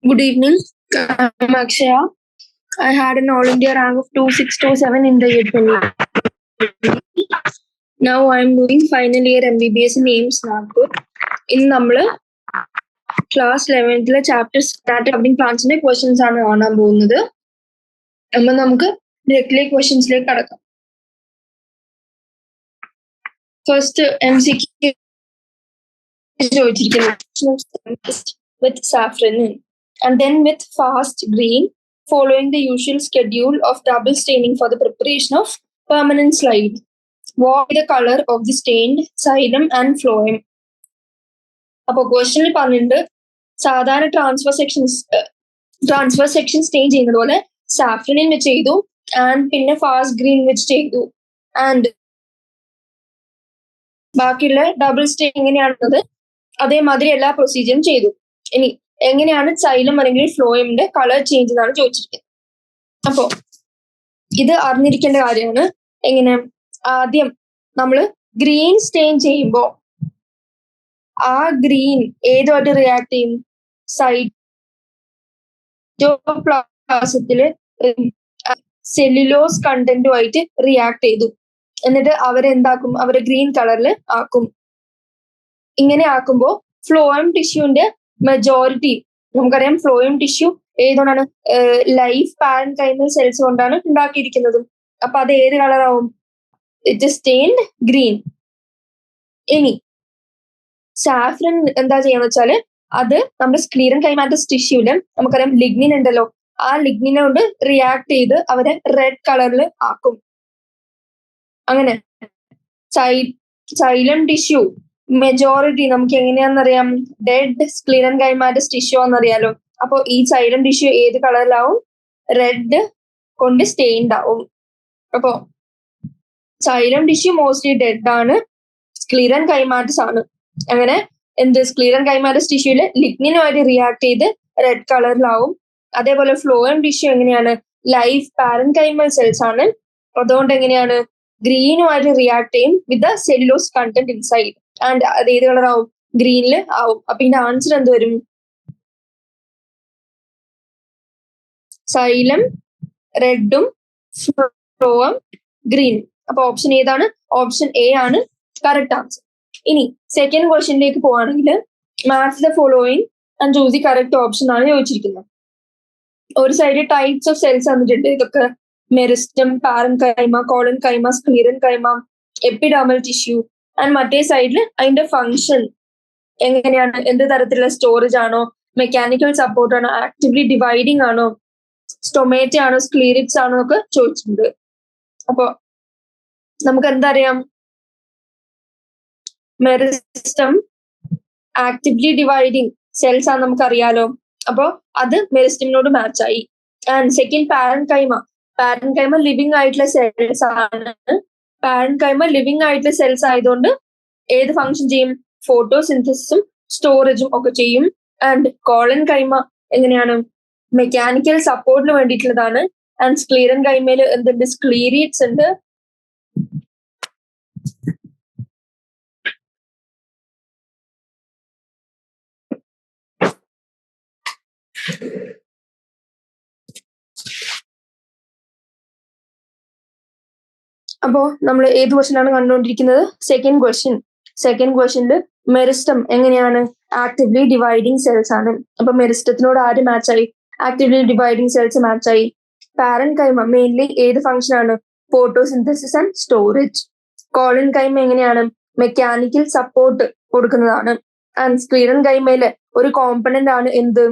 Good evening. I'm Akshaya. I had an All India rank of 2627 in the year 2020. Now I'm doing final year MBBS in AIMS Nagpur. In നമ്മള് class 11th chapter start ഹബിംഗ് പ്ലാന്റ്സിന്റെ questions ആണ് കാണാൻ പോകുന്നത്. അപ്പൊ നമുക്ക് directly ക്വസ്റ്റ്യൻസിലേക്ക് കടക്കാം. First MCQ with saffron and then with fast green, following the usual schedule of double staining for the preparation of permanent slide. What is the color of the stained xylem and phloem? അപ്പോൾ ക്വസ്റ്റ്യനിൽ പറഞ്ഞിട്ടുണ്ട് സാധാരണ transfer section stain ചെയ്യുന്നത് പോലെ സാഫ്രനിൽ വെച്ച് ചെയ്തു and പിന്നെ fast green വെച്ച് ചെയ്തു ആൻഡ് ബാക്കിയുള്ള ഡബിൾ സ്റ്റെയിൻ എങ്ങനെയാണെന്നത് അതേമാതിരി എല്ലാ പ്രൊസീജിയറും ചെയ്തു. ഇനി എങ്ങനെയാണ് സൈലം അല്ലെങ്കിൽ ഫ്ലോയമിന്റെ കളർ ചേഞ്ച് എന്നാണ് ചോദിച്ചിരിക്കുന്നത്. അപ്പോ ഇത് അറിഞ്ഞിരിക്കേണ്ട കാര്യമാണ്. എങ്ങനെ ആദ്യം നമ്മൾ ഗ്രീൻ സ്റ്റെയിൻ ചെയ്യുമ്പോൾ ആ ഗ്രീൻ ഏതുമായിട്ട് റിയാക്ട് ചെയ്യും? സൈറ്റോപ്ലാസത്തില് സെല്ലുലോസ് കണ്ടന്റുമായിട്ട് റിയാക്ട് ചെയ്തു. എന്നിട്ട് അവരെന്താക്കും? അവരെ ഗ്രീൻ കളറിൽ ആക്കും. ഇങ്ങനെ ആക്കുമ്പോൾ ഫ്ലോയം ടിഷ്യൂന്റെ മെജോറിറ്റി നമുക്കറിയാം. ഫ്ലോയം ടിഷ്യൂ ഏതുകൊണ്ടാണ്? ലൈഫ് പാരൻകൈമൽ സെൽസ് കൊണ്ടാണ് ഉണ്ടാക്കിയിരിക്കുന്നത്. അപ്പൊ അത് ഏത് കളറാവും? It is stained green. ഇനി സാഫ്രൻ എന്താ ചെയ്യാന്ന് വെച്ചാല് അത് നമ്മുടെ സ്ക്ലീറൻ കൈമാറ്റസ് ടിഷ്യൂല് നമുക്കറിയാം ലിഗ്നിൻ ഉണ്ടല്ലോ, ആ ലിഗ്നിനെ കൊണ്ട് റിയാക്ട് ചെയ്ത് അവരെ റെഡ് കളറിൽ ആക്കും. അങ്ങനെ സൈലം ടിഷ്യൂ മെജോറിറ്റി നമുക്ക് എങ്ങനെയാണെന്നറിയാം? Dead സ്ക്ലീറൻ കൈമാറ്റസ് tissue ആണെന്നറിയാലോ. അപ്പൊ ഈ സൈലം ടിഷ്യൂ ഏത് കളറിലാവും? റെഡ് കൊണ്ട് സ്റ്റെയിൻഡ് ആവും. അപ്പോ സൈലം ടിഷ്യൂ മോസ്റ്റ്ലി ഡെഡ് ആണ്, സ്ക്ലീറൻ കൈമാറ്റസ് ആണ്. അങ്ങനെ എന്ത് സ്ക്ലീറൻ കൈമാറ്റസ് ടിഷ്യൂല് ലിഗ്നിനുമായിട്ട് റിയാക്ട് ചെയ്ത് റെഡ് കളറിലാവും. അതേപോലെ ഫ്ലോയം ടിഷ്യൂ എങ്ങനെയാണ്? ലൈഫ് പാരൻകൈമൽ സെൽസ് ആണ്. അതുകൊണ്ട് എങ്ങനെയാണ്? ഗ്രീനുമായിട്ട് റിയാക്ട് ചെയ്യും with the cellulose content inside and അത് ഏത് കളറാവും? ഗ്രീനില് ആവും. അപ്പൊ ഇതിന്റെ ആൻസർ എന്ത് വരും? സൈലം റെഡും ഫ്ലോയം ഗ്രീനും. അപ്പൊ ഓപ്ഷൻ ഏതാണ്? ഓപ്ഷൻ എ ആണ് കറക്റ്റ് ആൻസർ. ഇനി സെക്കൻഡ് ക്വസ്റ്റ്യനിലേക്ക് പോവാണെങ്കിൽ match the following and choose the correct option ആണ് ചോദിച്ചിരിക്കുന്നത്. ഒരു സൈഡ് ടൈപ്സ് ഓഫ് സെൽസ് തന്നിട്ടുണ്ട്. ഇതൊക്കെ meristem, parenchyma, collenchyma, sclerenchyma, epidermal tissue. And മറ്റേ സൈഡിൽ അതിന്റെ ഫങ്ഷൻ എങ്ങനെയാണ്? എന്ത് തരത്തിലുള്ള സ്റ്റോറേജ് ആണോ? മെക്കാനിക്കൽ സപ്പോർട്ട് ആണോ? ആക്റ്റീവ്ലി ഡിവൈഡിങ് ആണോ? സ്റ്റൊമേറ്റ ആണോ? സ്ക്ലീറിറ്റ്സ് ആണോ ഒക്കെ ചോദിച്ചിട്ടുണ്ട്. അപ്പൊ നമുക്ക് എന്തറിയാം? മെറിസ്റ്റം ആക്റ്റീവ്ലി ഡിവൈഡിങ് സെൽസ് ആണ് നമുക്കറിയാലോ. അപ്പൊ അത് മെറിസ്റ്റമിനോട് മാച്ച് ആയി. ആൻഡ് സെക്കൻഡ് പാരൻകൈമ ലിവിങ് ആയിട്ടുള്ള സെൽസ് ആണ്. പാരൻകൈമ ലിവിങ് ആയിട്ടുള്ള സെൽസ് ആയതുകൊണ്ട് ഏത് ഫങ്ഷൻ ചെയ്യും? ഫോട്ടോസിന്തസിസും സ്റ്റോറേജും ഒക്കെ ചെയ്യും. ആൻഡ് കോളൻ കൈമ എങ്ങനെയാണ്? മെക്കാനിക്കൽ സപ്പോർട്ടിന് വേണ്ടിയിട്ടുള്ളതാണ്. ആൻഡ് സ്ക്ലീറൻ കൈമയില് എന്തുണ്ട്? സ്ക്ലീറീറ്റ്സ് ഉണ്ട്. അപ്പോ നമ്മൾ ഏത് ക്വസ്റ്റ്യൻ ആണ് കണ്ടുകൊണ്ടിരിക്കുന്നത്? സെക്കൻഡ് ക്വസ്റ്റ്യനിൽ മെറിസ്റ്റം എങ്ങനെയാണ്? ആക്റ്റീവ്ലി ഡിവൈഡിങ് സെൽസ് ആണ്. അപ്പൊ മെറിസ്റ്റത്തിനോട് ആര് മാച്ചായി? ആക്റ്റീവ്ലി ഡിവൈഡിങ് സെൽസ് മാച്ചായി. പാരൻകൈമ മെയിൻലി ഏത് ഫംഗ്ഷൻ ആണ്? Photosynthesis and storage. Collenchyma എങ്ങനെയാണ്? മെക്കാനിക്കൽ സപ്പോർട്ട് കൊടുക്കുന്നതാണ്. ആൻഡ് സ്ക്ലീറൻ കൈമയിലെ ഒരു കോമ്പണന്റ് ആണ് എന്ത്?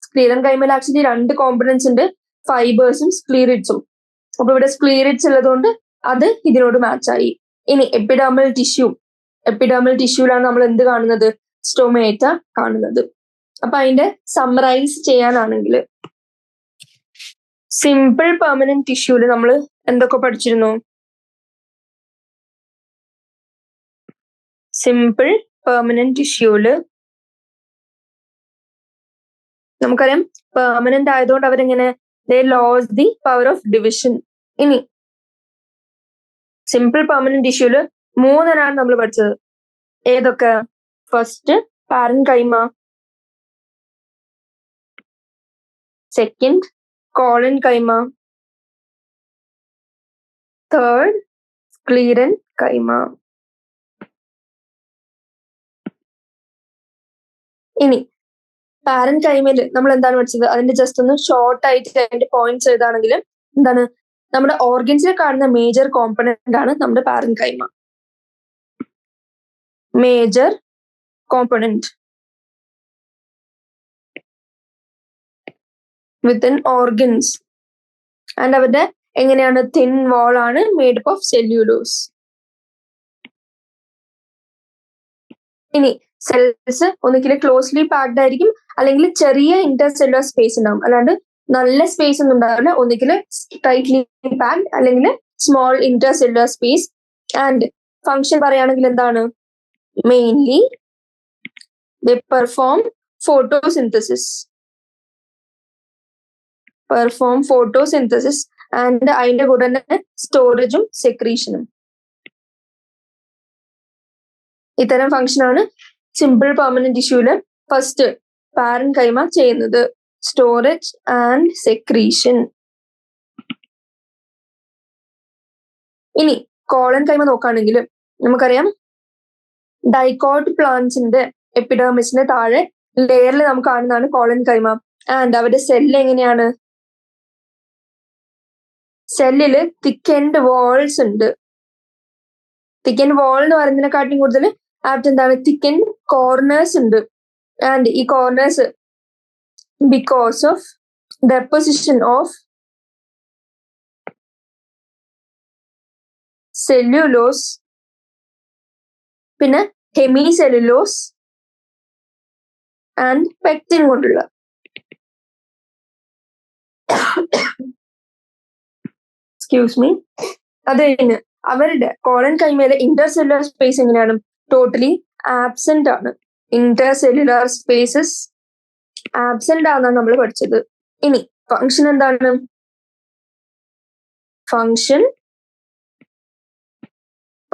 സ്ക്ലീറൻ കൈമയിൽ ആക്ച്വലി 2 കോമ്പണൻസ് ഉണ്ട്, ഫൈബേഴ്സും സ്ക്ലീറിറ്റ്സും. അപ്പൊ ഇവിടെ സ്ക്ലീറിറ്റ്സ് ഉള്ളതുകൊണ്ട് അത് ഇതിനോട് മാച്ചായി. ഇനി എപ്പിഡെർമൽ ടിഷ്യൂലാണ് നമ്മൾ എന്ത് കാണുന്നത്? സ്റ്റൊമേറ്റ കാണുന്നത്. അപ്പൊ അതിന്റെ സമ്മറൈസ് ചെയ്യാനാണെങ്കിൽ സിമ്പിൾ പെർമനന്റ് ടിഷ്യൂല് നമ്മൾ എന്തൊക്കെ പഠിച്ചിരുന്നു? സിമ്പിൾ പെർമനന്റ് ടിഷ്യൂല് നമുക്കറിയാം പെർമനന്റ് ആയതുകൊണ്ട് അവരെങ്ങനെ? they lost the power of division. ഇനി സിമ്പിൾ പെർമനന്റ് ടിഷ്യൂല് 3 നമ്മൾ പഠിച്ചത്. ഏതൊക്കെ? First parenchyma, Second, colon-chyma. Third, sclerenchyma. ഇനി പാരൻകൈമയിൽ നമ്മൾ എന്താണ് പഠിച്ചത്? അതിന്റെ ജസ്റ്റ് ഒന്ന് ഷോർട്ട് ആയിട്ട് അതിന്റെ പോയിന്റ്സ് എഴുതാണെങ്കിൽ എന്താണ്, നമ്മുടെ ഓർഗൻസിൽ കാണുന്ന മേജർ കോമ്പണന്റ് ആണ് നമ്മുടെ parenchyma. Major component within organs. And അവരുടെ എങ്ങനെയാണ്? തിൻ വാൾ ആണ്, മേഡ് അപ്പ് ഓഫ് സെല്ലുലോസ്. ഇനി സെൽസ് ഒന്നുകിൽ ക്ലോസ്ലി പാക്ഡ് ആയിരിക്കും, അല്ലെങ്കിൽ ചെറിയ ഇന്റർസെല്ലുലർ സ്പേസ് ഉണ്ടാവും. അല്ലാണ്ട് നല്ല സ്പേസ് ഒന്നും ഉണ്ടാവില്ല. ഒന്നുകിൽ ടൈറ്റ്ലി പാക്ഡ് അല്ലെങ്കിൽ സ്മോൾ ഇന്റർസെല്ലുലർ സ്പേസ്. ആൻഡ് ഫങ്ഷൻ പറയുകയാണെങ്കിൽ എന്താണ്? Mainly they perform photosynthesis and അതിന്റെ കൂടെ തന്നെ സ്റ്റോറേജും സെക്രീഷനും. ഇത്തരം ഫംഗ്ഷനാണ് സിമ്പിൾ പെർമനന്റ് ടിഷ്യൂല് ഫസ്റ്റ് പാരൻകൈമ ചെയ്യുന്നത്, സ്റ്റോറേജ് ആൻഡ് സെക്രീഷൻ. ഇനി കോളൻകൈമ നോക്കുകയാണെങ്കിൽ നമുക്കറിയാം ഡൈക്കോട്ട് പ്ലാന്റ്സിന്റെ എപ്പിഡെർമിസിന് താഴെ ലെയറിൽ നമുക്ക് കാണുന്നതാണ് കോളൻകൈമ. ആൻഡ് അവരുടെ സെല്ല് എങ്ങനെയാണ്? സെല്ലില് തിക്കൻഡ് വാൾസ് ഉണ്ട്. തിക്കൻഡ് വാൾ എന്ന് പറയുന്നതിനെക്കാട്ടും കൂടുതൽ ആപ്റ്റ് എന്താണ്? തിക്കൻഡ് കോർണേഴ്സ് ഉണ്ട്. ആൻഡ് ഈ corners because of deposition of cellulose, പിന്നെ ഹെമി സെല്ലുലോസ് ആൻഡ് പെക്റ്റിൻ കൊണ്ടുള്ള എക്സ്ക്യൂസ് മീ. അത് കഴിഞ്ഞ് അവരുടെ കോളൻകൈമയിലെ ഇന്റർസെല്ലുലർ സ്പേസ് എങ്ങനെയാണ്? ടോട്ടലി ആബ്സെന്റ് ആണ്. ഇന്റർസെല്ലുലർ സ്പേസസ് ആബ്സെന്റ് ആണെന്നാണ് നമ്മൾ പഠിച്ചത്. ഇനി ഫങ്ഷൻ എന്താണ്? Function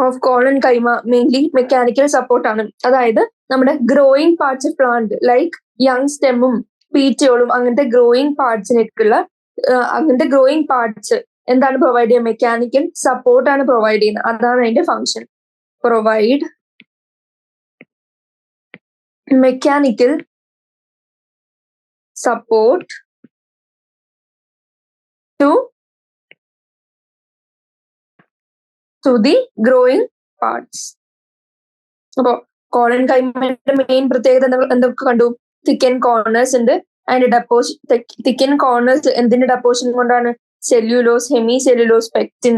of collenchyma mainly mechanical support ആണ്. അതായത് നമ്മുടെ growing parts of plant like young സ്റ്റെമ്മും പീറ്റിയോളും അങ്ങനത്തെ ഗ്രോയിങ് പാർട്സിനേക്കുള്ള അങ്ങനത്തെ ഗ്രോയിങ് പാർട്സ് എന്താണ് പ്രൊവൈഡ് ചെയ്യുക? മെക്കാനിക്കൽ സപ്പോർട്ട് ആണ് പ്രൊവൈഡ് ചെയ്യുന്നത്. അതാണ് അതിന്റെ function. Provide mechanical support to the growing parts. അപ്പോ കോളൻകൈമയുടെ മെയിൻ പ്രത്യേകത എന്തൊക്കെ കണ്ടു? തിക്കൻ കോർണേഴ്സ് ഉണ്ട്. അതിന്റെ തിക്കൻ കോർണേഴ്സ് എന്തിന്റെ ഡെപ്പോസിഷൻ കൊണ്ടാണ്? Cellulose, hemicellulose, pectin.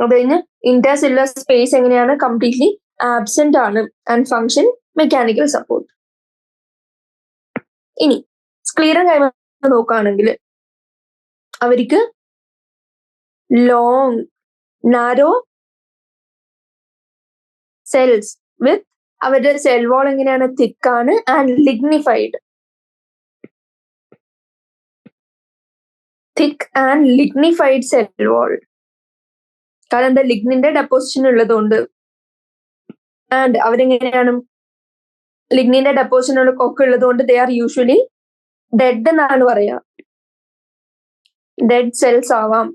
അത് കഴിഞ്ഞ് ഇന്റർസെല്ലുലർ സ്പേസ് എങ്ങനെയാണ്? കംപ്ലീറ്റ്ലി ആബ്സെന്റ് ആണ്. And function mechanical support. ഇനി സ്ക്ലീറൻകൈമ നോക്കുകയാണെങ്കിൽ അവർക്ക് ലോങ് നാരോ സെൽസ് വിത്ത് അവരുടെ സെൽ വാൾ എങ്ങനെയാണ്? തിക്കാണ് and lignified. Thick and lignified cell wall. കാരണം എന്താ? ലിഗ്നിന്റെ ഡെപ്പോസിഷൻ ഉള്ളതുകൊണ്ട്. ആൻഡ് അവരെങ്ങനെയാണ്? ലിഗ്നിന്റെ ഡെപ്പോസിഷൻ ഒക്കെ ഉള്ളതുകൊണ്ട് ദേ ആർ യൂഷ്വലി ഡെഡ് എന്നാണ് പറയാ. ഡെഡ് സെൽസ് ആവാം.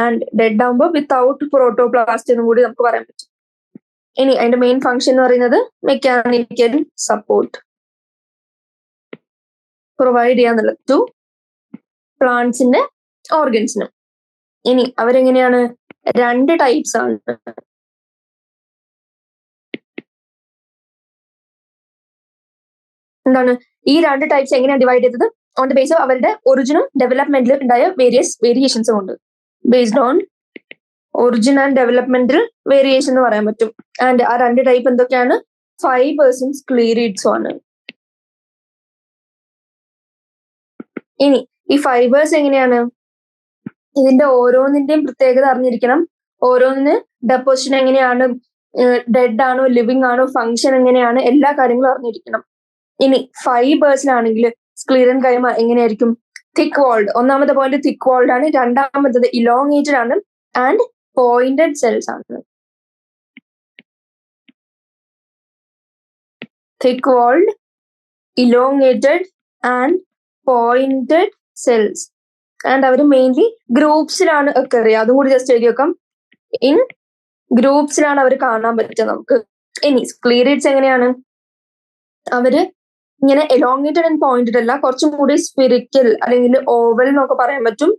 ആൻഡ് ഡെഡ് ആകുമ്പോൾ വിത്തൗട്ട് പ്രോട്ടോപ്ലാസ്റ്റ് എന്നും കൂടി നമുക്ക് പറയാൻ പറ്റും. ഇനി അതിന്റെ മെയിൻ ഫങ്ഷൻ എന്ന് പറയുന്നത് മെക്കാനിക്കൽ സപ്പോർട്ട് പ്രൊവൈഡ് ചെയ്യാന്നുള്ളത് ടു പ്ലാന്റ്സിന്റെ ഓർഗൻസിനും. ഇനി അവരെങ്ങനെയാണ്? രണ്ട് ടൈപ്സ് ആണ്. എന്താണ് ഈ രണ്ട് ടൈപ്സ് എങ്ങനെയാണ് ഡിവൈഡ് ചെയ്തത്? ഓൺ ദ ബേസ് ഓഫ് അവരുടെ ഒറിജിനും ഡെവലപ്മെന്റിലും ഉണ്ടായ വേരിയേഷൻസും ഉണ്ട്. Based on origin and developmental variation എന്ന് പറയാൻ പറ്റും. ആൻഡ് ആ രണ്ട് ടൈപ്പ് എന്തൊക്കെയാണ്? ഫൈബേഴ്സും സ്ക്ലീറിഡ്സും ആണ്. ഇനി ഈ ഫൈബേഴ്സ് എങ്ങനെയാണ്? ഇതിന്റെ ഓരോന്നിന്റെയും പ്രത്യേകത അറിഞ്ഞിരിക്കണം. ഓരോന്നിന് ഡെപ്പോസിഷൻ എങ്ങനെയാണ്? ഡെഡ് ആണോ ലിവിങ് ആണോ? ഫങ്ഷൻ എങ്ങനെയാണ്? എല്ലാ കാര്യങ്ങളും അറിഞ്ഞിരിക്കണം. ഇനി ഫൈബേഴ്സിലാണെങ്കിൽ സ്ക്ലീറൻകൈമ എങ്ങനെയായിരിക്കും? Thick walled. ഒന്നാമത്തെ പോയിന്റ് തിക്ക് വാൾഡ് ആണ്. രണ്ടാമത്തത് ഇലോങ്ങേറ്റഡ് ആണ് ആൻഡ് പോയിന്റഡ് സെൽസ് ആണ്. thick walled, elongated and pointed cells and അവർ മെയിൻലി ഗ്രൂപ്പ്സിലാണ് ഒക്കെ അറിയാം. അതും കൂടി ജസ്റ്റ് എഴുതി വെക്കാം. ഇൻ ഗ്രൂപ്പ്സിലാണ് അവർ കാണാൻ പറ്റുക നമുക്ക്. ഇനി സ്ക്ലീറൈഡ്സ് എങ്ങനെയാണ്? അവര് ഇങ്ങനെ എലോങ്ങേറ്റഡ് ആൻഡ് പോയിന്റഡ് അല്ല, കുറച്ചും കൂടി സ്പിരിക്കൽ അല്ലെങ്കിൽ ഓവൽ എന്നൊക്കെ പറയാൻ പറ്റും.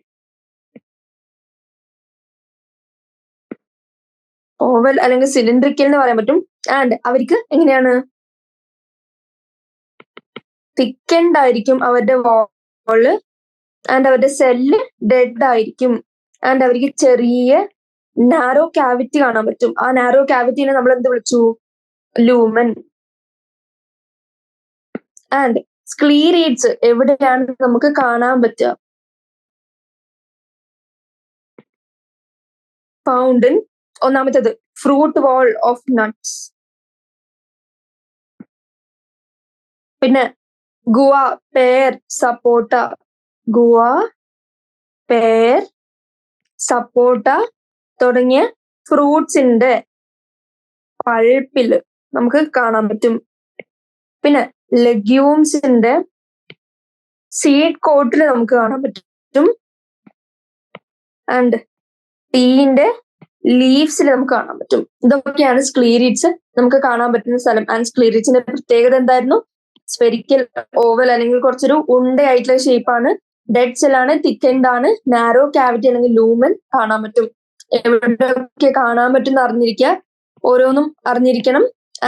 ഓവൽ അല്ലെങ്കിൽ സിലിണ്ടറിക്കൽ എന്ന് പറയാൻ പറ്റും. ആൻഡ് അവർക്ക് എങ്ങനെയാണ്? തിക്കൻഡ് ആയിരിക്കും അവരുടെ വാള് ആൻഡ് അവരുടെ സെല്ല് ഡെഡ് ആയിരിക്കും. ആൻഡ് അവർക്ക് ചെറിയ നാരോ ക്യാവിറ്റി കാണാൻ പറ്റും. ആ നാരോ ക്യാവിറ്റിനെ നമ്മൾ എന്ത് വിളിച്ചു? ലൂമൻ. ആൻഡ് സ്ക്ലീറൈഡ്സ് എവിടെയാണ് നമുക്ക് കാണാൻ പറ്റുക? ഫൗണ്ട് ഇൻ ഒന്നാമത്തേത് ഫ്രൂട്ട് വാൾ ഓഫ് നട്ട്സ്. പിന്നെ ഗുവ, പേർ, സപ്പോട്ട. ഗുവ, പേർ, സപ്പോട്ട തുടങ്ങിയ ഫ്രൂട്ട്സിന്റെ പൾപ്പില് നമുക്ക് കാണാൻ പറ്റും. പിന്നെ ലെഗ്യൂംസിന്റെ സീഡ് കോട്ടിൽ നമുക്ക് കാണാൻ പറ്റും. ആൻഡ് ടീന്റെ ലീവ്സിൽ നമുക്ക് കാണാൻ പറ്റും. ഇതൊക്കെയാണ് സ്ക്ലീറൈഡ്സ് നമുക്ക് കാണാൻ പറ്റുന്ന സ്ഥലം. ആൻഡ് സ്ക്ലീറൈഡ്സിന്റെ പ്രത്യേകത എന്തായിരുന്നു? സ്പെരിക്കൽ, ഓവൽ അല്ലെങ്കിൽ കുറച്ചൊരു ഉണ്ടയായിട്ടുള്ള ഷേപ്പാണ്. ഡെഡ് സെല്ലാണ്, തിക്കൻഡ് ആണ്, നാരോ ക്യാവിറ്റി അല്ലെങ്കിൽ ലൂമൻ കാണാൻ പറ്റും. എവിടെയൊക്കെ കാണാൻ പറ്റും അറിഞ്ഞിരിക്കുക, ഓരോന്നും അറിഞ്ഞിരിക്കണം.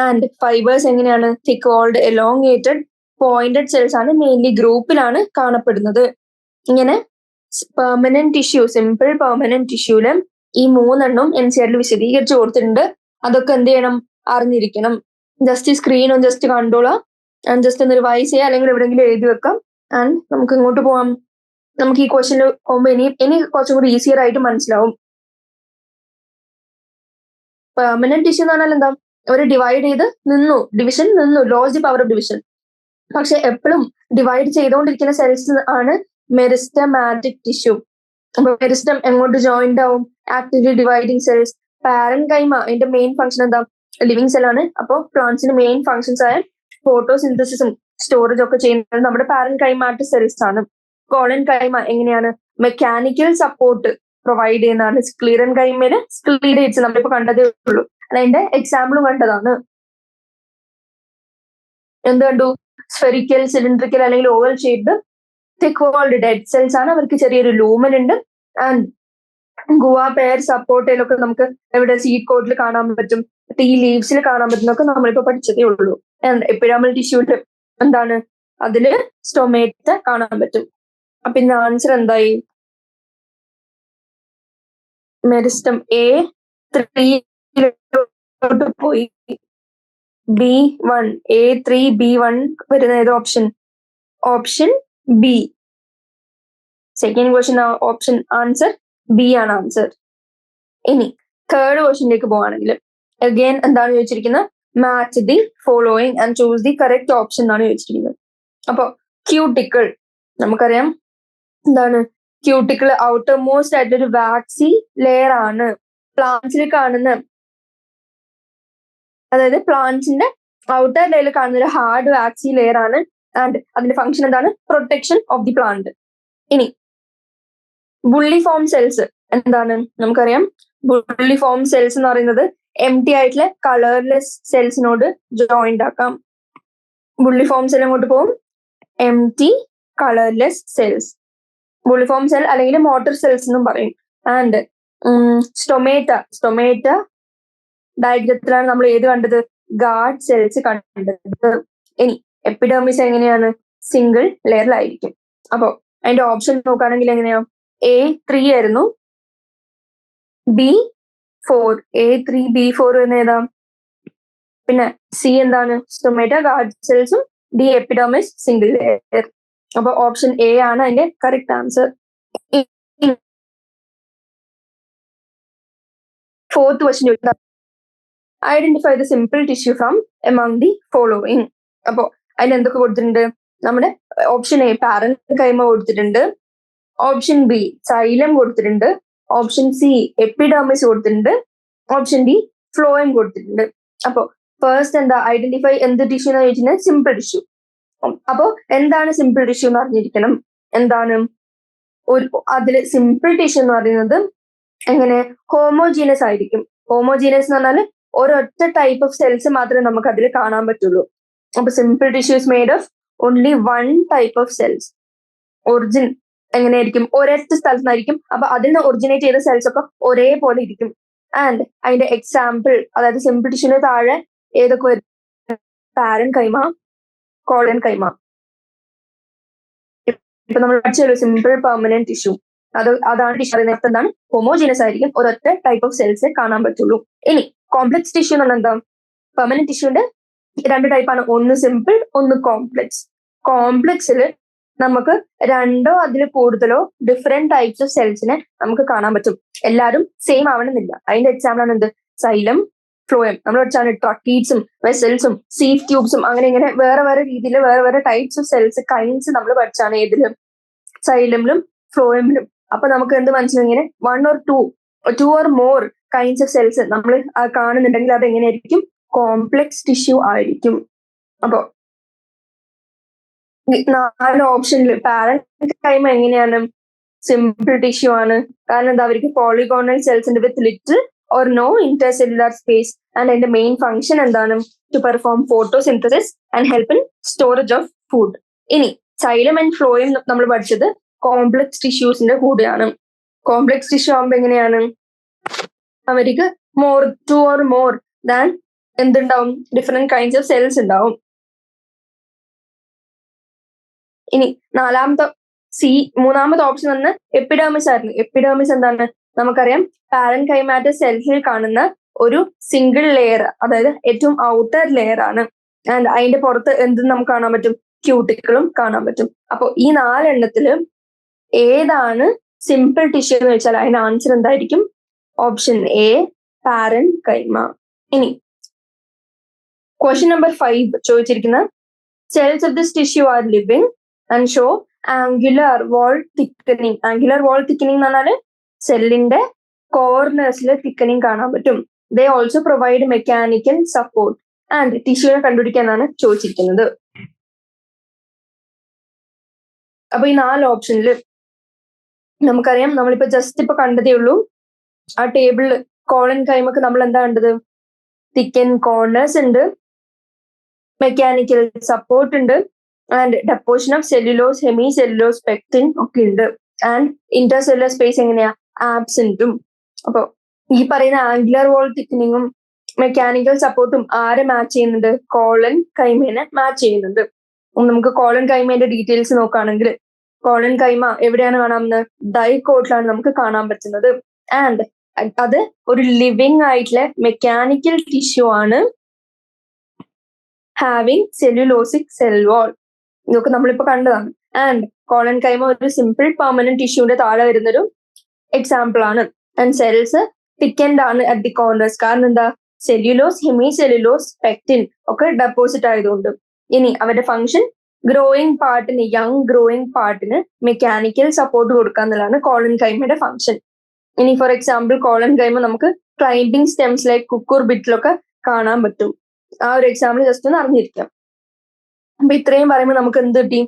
ആൻഡ് ഫൈബേഴ്സ് എങ്ങനെയാണ്? തിക്ക് വാൾഡ്, എലോങ്ങേറ്റഡ്, പോയിന്റഡ് സെൽസ് ആണ്, മെയിൻലി ഗ്രൂപ്പിലാണ് കാണപ്പെടുന്നത്. ഇങ്ങനെ പെർമനന്റ് ടിഷ്യൂ, സിമ്പിൾ പെർമനന്റ് ടിഷ്യൂല് ഈ 3 NCERT വിശദീകരിച്ചു കൊടുത്തിട്ടുണ്ട്. അതൊക്കെ എന്ത് ചെയ്യണം? അറിഞ്ഞിരിക്കണം. ജസ്റ്റ് സ്ക്രീൻ ഒന്ന് ജസ്റ്റ് കണ്ടോളാം. ആൻഡ് ജസ്റ്റ് ഒന്ന് റിവൈസ് ചെയ്യാം, അല്ലെങ്കിൽ എവിടെയെങ്കിലും എഴുതി വെക്കാം. ആൻഡ് നമുക്ക് ഇങ്ങോട്ട് പോവാം. നമുക്ക് ഈ ക്വസ്റ്റ്യൻ പോകുമ്പോൾ ഇനി കുറച്ചും കൂടി ഈസിയർ ആയിട്ട് മനസ്സിലാവും. പെർമനന്റ് ടിഷ്യൂ എന്ന് പറഞ്ഞാൽ എന്താ? അവർ ഡിവൈഡ് ചെയ്ത് നിന്നു, ഡിവിഷൻ നിന്നു, lose the power of division. പക്ഷെ എപ്പോഴും ഡിവൈഡ് ചെയ്തുകൊണ്ടിരിക്കുന്ന സെൽസ് ആണ് മെറിസ്റ്റമാറ്റിക് ടിഷ്യൂ. അപ്പൊ മെറിസ്റ്റം എങ്ങോട്ട് ജോയിന്റ് ആവും? Actively dividing cells. പാരൻകൈമ അതിന്റെ മെയിൻ ഫംഗ്ഷൻ എന്താ? ലിവിങ് സെൽ ആണ്. അപ്പൊ പ്ലാന്റ്സിന്റെ മെയിൻ ഫംഗ്ഷൻസ് ആയ ഫോട്ടോസിന്തസിസും സ്റ്റോറേജ് ഒക്കെ ചെയ്യുന്നത് നമ്മുടെ പാരൻകൈമാറ്റിക് സെൽസ് ആണ്. കോളൻ കൈമ എങ്ങനെയാണ്? മെക്കാനിക്കൽ സപ്പോർട്ട് പ്രൊവൈഡ് ചെയ്യുന്നതാണ്. സ്ക്ലീറൻ കൈമയില് സ്ക്ലീറൈഡ്സ് നമ്മളിപ്പോ കണ്ടതേ ഉള്ളൂ. അതിന്റെ എക്സാമ്പിളും കണ്ടതാണ്. എന്ത് കണ്ടു? സ്ഫെറിക്കൽ, സിലിണ്ടറിക്കൽ അല്ലെങ്കിൽ ഓവൽ ഷേപ്ഡ് തിക്ക് വാൾഡ് ഡെഡ് സെൽസ് ആണ്. അവർക്ക് ചെറിയൊരു ലൂമൻ ഉണ്ട്. ആൻഡ് ഗുവ, പേർ, സപ്പോർട്ടയിലൊക്കെ നമുക്ക് എവിടെ? സീഡ് കോട്ടിൽ കാണാൻ പറ്റും, ടീ ലീവ്സിൽ കാണാൻ പറ്റുന്നൊക്കെ നമ്മളിപ്പോ പഠിച്ചതേ ഉള്ളൂ. എപ്പിഡാമൽ ടിഷ്യൂല് എന്താണ്? അതില് സ്റ്റൊമേറ്റ കാണാൻ പറ്റും. അപ്പൊ ഇന്ന് ആൻസർ എന്തായി? മെരിസ്റ്റം A3 പോയി. B1, A3, B1 വരുന്ന ഏത് option? Option B. Second question option answer B ആണ് ആൻസർ. ഇനി തേർഡ് ക്വസ്റ്റ്യനിലേക്ക് പോവാണെങ്കിൽ അഗൈൻ എന്താണ് ചോദിച്ചിരിക്കുന്നത്? Match the following and choose the correct option എന്നാണ് ചോദിച്ചിരിക്കുന്നത്. അപ്പൊ ക്യൂട്ടിക്കിൾ നമുക്കറിയാം എന്താണ്? ക്യൂട്ടിക്കിൾ ഔട്ടർ മോസ്റ്റ് ആയിട്ടൊരു വാക്സി ലെയർ ആണ്. പ്ലാന്റ്സിൽ കാണുന്ന, അതായത് പ്ലാന്റ്സിന്റെ ഔട്ടർ ലെയറിൽ കാണുന്ന ഒരു ഹാർഡ് വാക്സി ലെയർ ആണ്. ആൻഡ് അതിന്റെ ഫംഗ്ഷൻ എന്താണ്? Protection of the plant. ഇനി ബുള്ളി ഫോം സെൽസ് എന്താണ്? നമുക്കറിയാം ബുള്ളി ഫോം സെൽസ് എന്ന് പറയുന്നത് എം ടി ആയിട്ടുള്ള കളർലെസ് സെൽസിനോട് ജോയിന്റ് ആക്കാം. ബുള്ളി ഫോം സെൽ എങ്ങോട്ട് പോകും? M T colourless cells. Bulliform cell അല്ലെങ്കിൽ മോട്ടർ സെൽസ് എന്നും പറയും. ആൻഡ് സ്റ്റൊമേറ്റ ഡയഗ്രത്തിലാണ് നമ്മൾ ഏത് കണ്ടത്? ഗാർഡ് സെൽസ് കണ്ടത്. ഇനി എപ്പിഡെർമിസ് എങ്ങനെയാണ്? സിംഗിൾ ലെയറിലായിരിക്കും. അപ്പോ അതിന്റെ ഓപ്ഷൻ നോക്കുകയാണെങ്കിൽ എങ്ങനെയാ? A3 ആയിരുന്നു, B4. A3, B4 എന്ന് ഏതാ? പിന്നെ സി എന്താണ്? സ്റ്റൊമേറ്റ ഗാർഡ് സെൽസും, ഡി എപ്പിഡെർമിസ് സിംഗിൾ ലെയർ. അപ്പൊ ഓപ്ഷൻ എ ആണ് അതിന്റെ correct answer. Fourth question, identify the simple tissue from among the following. അപ്പോ അതിൽ എന്തൊക്കെ കൊടുത്തിട്ടുണ്ട്? നമ്മുടെ ഓപ്ഷൻ എ പാരൻകൈമ കൊടുത്തിട്ടുണ്ട്, ഓപ്ഷൻ ബി സൈലം കൊടുത്തിട്ടുണ്ട്, ഓപ്ഷൻ സി എപ്പിഡെർമിസ് കൊടുത്തിട്ടുണ്ട്, ഓപ്ഷൻ ഡി ഫ്ലോയം കൊടുത്തിട്ടുണ്ട്. അപ്പോ ഫസ്റ്റ് എന്താ? ഐഡന്റിഫൈ എന്ത് ടിഷ്യൂ എന്ന് ചോദിച്ചിട്ടുണ്ടെങ്കിൽ സിമ്പിൾ ടിഷ്യൂ. അപ്പോ എന്താണ് സിമ്പിൾ ടിഷ്യൂ എന്ന് അറിഞ്ഞിരിക്കണം. എന്താണ്? അതില് സിമ്പിൾ ടിഷ്യൂ എന്ന് പറയുന്നത് എങ്ങനെ ഹോമോജീനസ് ആയിരിക്കും. ഹോമോജീനസ് എന്ന് പറഞ്ഞാൽ ഒരൊറ്റ ടൈപ്പ് ഓഫ് സെൽസ് മാത്രമേ നമുക്ക് അതിൽ കാണാൻ പറ്റുള്ളൂ. അപ്പൊ simple tissue is made of only one type of cells. Origin എങ്ങനെയായിരിക്കും, ഒരൊറ്റ സ്ഥലത്ത് നിന്നായിരിക്കും. അപ്പൊ അതിൽ നിന്ന് ഒറിജിനേറ്റ് ചെയ്ത സെൽസ് ഒക്കെ ഒരേപോലെ ഇരിക്കും. ആൻഡ് അതിന്റെ എക്സാമ്പിൾ, അതായത് സിമ്പിൾ ടിഷ്യൂന് താഴെ ഏതൊക്കെ വരും? പാരൻ കൈമ, കോളൻ കൈമ. ഇപ്പൊ നമ്മൾ പഠിച്ചല്ലോ സിമ്പിൾ പെർമനന്റ് ടിഷ്യൂ, അതാണ് ടിഷ്യൂ പറയുന്നത്. എന്താണ്? ഹോമോജീനസ് ആയിരിക്കും, ഒരൊറ്റ ടൈപ്പ് ഓഫ് സെൽസ് കാണാൻ പറ്റുള്ളൂ. ഇനി കോംപ്ലക്സ് ടിഷ്യൂ എന്ന് പറഞ്ഞാൽ എന്താ? പെർമനന്റ് ടിഷ്യൂന്റെ രണ്ട് ടൈപ്പാണ്, ഒന്ന് സിമ്പിൾ, ഒന്ന് കോംപ്ലക്സ്. കോംപ്ലക്സിൽ നമുക്ക് രണ്ടോ അതിൽ കൂടുതലോ ഡിഫറെന്റ് ടൈപ്സ് ഓഫ് സെൽസിനെ നമുക്ക് കാണാൻ പറ്റും. എല്ലാവരും സെയിം ആവണമെന്നില്ല. അതിന്റെ എക്സാമ്പിൾ ആണ് എന്ത്? Xylem, phloem. നമ്മൾ പഠിച്ചാണ് ട്രക്കീഡ്സും വെസൽസും സീഫ് ട്യൂബ്സും അങ്ങനെ ഇങ്ങനെ വേറെ വേറെ രീതിയിൽ വേറെ വേറെ ടൈപ്സ് ഓഫ് സെൽസ് കൈൻഡ്സ് നമ്മൾ പഠിച്ചാണ്. ഏതിലും? സൈലമിലും ഫ്ലോയമിലും. അപ്പൊ നമുക്ക് എന്ത് മനസ്സിലാവും? ഇങ്ങനെ one or two or more kinds of cells നമ്മൾ കാണുന്നുണ്ടെങ്കിൽ അത് എങ്ങനെയായിരിക്കും? കോംപ്ലക്സ് ടിഷ്യൂ ആയിരിക്കും. അപ്പോ 4 ഓപ്ഷനിൽ പാരൻ കൈമ എങ്ങനെയാണ്? സിമ്പിൾ ടിഷ്യൂ ആണ്. കാരണം എന്താ? അവർക്ക് പോളിഗോണൽ സെൽസ് ഉണ്ട് with little or no intercellular space. And അതിന്റെ മെയിൻ ഫംഗ്ഷൻ എന്താണ്? To perform photosynthesis and help in storage of food. ഇനി സൈലം ആൻഡ് ഫ്ലോയം നമ്മൾ പഠിച്ചത് കോംപ്ലക്സ് ടിഷ്യൂസിന്റെ കൂടെയാണ്. കോംപ്ലക്സ് ടിഷ്യൂ ആകുമ്പോ എങ്ങനെയാണ്? അവർക്ക് ടു ഓർ മോർ ദാൻ എന്തുണ്ടാവും? ഡിഫറെന്റ് കൈൻഡ്സ് ഓഫ് സെൽസ് ഉണ്ടാവും. ഇനി മൂന്നാമത്തെ ഓപ്ഷൻ വന്ന് എപ്പിഡെർമിസ് ആയിരുന്നു. എപ്പിഡെർമിസ് എന്താണ്? നമുക്കറിയാം പാരൻ കൈമാറ്റ സെൽസിൽ കാണുന്ന ഒരു സിംഗിൾ ലെയർ, അതായത് ഏറ്റവും ഔട്ടർ ലെയർ ആണ്. ആൻഡ് അതിന്റെ പുറത്ത് എന്തും നമുക്ക് കാണാൻ പറ്റും? ക്യൂട്ടിക്കിളും കാണാൻ പറ്റും. അപ്പൊ ഈ 4 എണ്ണത്തില് ഏതാണ് സിമ്പിൾ ടിഷ്യൂ എന്ന് വെച്ചാൽ അതിന്റെ ആൻസർ എന്തായിരിക്കും? ഓപ്ഷൻ എ, പാരൻ കൈമ. ഇനി ക്വസ്റ്റ്യൻ നമ്പർ 5 ചോദിച്ചിരിക്കുന്ന cells of this tissue are living and show angular wall thickening. Angular wall thickening എന്ന് പറഞ്ഞാൽ സെല്ലിന്റെ കോർണേഴ്സിൽ തിക്കനിങ് കാണാൻ പറ്റും. They also provide mechanical support and ടിഷ്യൂനെ കണ്ടുപിടിക്കാനാണ് ചോദിച്ചിരിക്കുന്നത്. അപ്പൊ ഈ 4 ഓപ്ഷനിൽ നമുക്കറിയാം, നമ്മളിപ്പോ ജസ്റ്റ് ഇപ്പൊ കണ്ടതേ ഉള്ളൂ. ആ ടേബിളിൽ കോളൻ കൈമക്ക് നമ്മൾ എന്താ കണ്ടത്? തിക്കൻ കോർണേഴ്സ് ഉണ്ട്, മെക്കാനിക്കൽ സപ്പോർട്ട് ഉണ്ട്, and deposition of cellulose, hemicellulose, pectin ഒക്കെ ഉണ്ട്. ആൻഡ് ഇന്റർസെല്ലുലർ സ്പേസ് എങ്ങനെയാ? ആബ്സെന്റും. അപ്പൊ ഈ പറയുന്ന ആംഗുലർ വോൾ തിക്കനിങ്ങും മെക്കാനിക്കൽ സപ്പോർട്ടും ആരെ മാച്ച് ചെയ്യുന്നുണ്ട്? കോളൻ കൈമേനെ മാച്ച് ചെയ്യുന്നുണ്ട്. നമുക്ക് കോളൻ കൈമേന്റെ ഡീറ്റെയിൽസ് നോക്കുകയാണെങ്കിൽ കോളൻ കൈമ എവിടെയാണ് കാണാവുന്നത്? ഡൈക്കോട്ടിലാണ് നമുക്ക് കാണാൻ പറ്റുന്നത്. ആൻഡ് അത് ഒരു ലിവിങ് ആയിട്ടുള്ള മെക്കാനിക്കൽ ടിഷ്യൂ ആണ്, ഹാവിങ് സെല്ലുലോസിക് സെൽ വാൾ. ഇതൊക്കെ നമ്മളിപ്പോ കണ്ടതാണ്. ആൻഡ് കോളൻ കൈമ ഒരു സിമ്പിൾ പെർമനന്റ് ടിഷ്യൂന്റെ താഴെ വരുന്നൊരു എക്സാമ്പിൾ ആണ്. ആൻഡ് സെൽസ് തിക്കൻഡ് ആണ് അറ്റ് ദി കോർണേഴ്സ്. കാരണം എന്താ? സെല്ലുലോസ്, ഹെമി സെല്ലുലോസ്, പെക്റ്റിൻ ഒക്കെ ഡെപ്പോസിറ്റ് ആയതുകൊണ്ട്. ഇനി അവരുടെ ഫംഗ്ഷൻ ഗ്രോയിങ് പാർട്ടിന്, യങ് ഗ്രോയിങ് പാർട്ടിന് മെക്കാനിക്കൽ സപ്പോർട്ട് കൊടുക്കുക എന്നുള്ളതാണ് കോളൻ കൈമയുടെ ഫംഗ്ഷൻ. ഇനി ഫോർ എക്സാമ്പിൾ കോളൻ കൈമ നമുക്ക് ക്ലൈംബിംഗ് സ്റ്റെംസ് ലൈക്ക് കുക്കൂർ ബിറ്റിലൊക്കെ കാണാൻ പറ്റും. ആ ഒരു എക്സാമ്പിൾ ജസ്റ്റ് ഒന്ന് അറിഞ്ഞിരിക്കാം. അപ്പൊ ഇത്രയും പറയുമ്പോൾ നമുക്ക് എന്ത് കിട്ടി?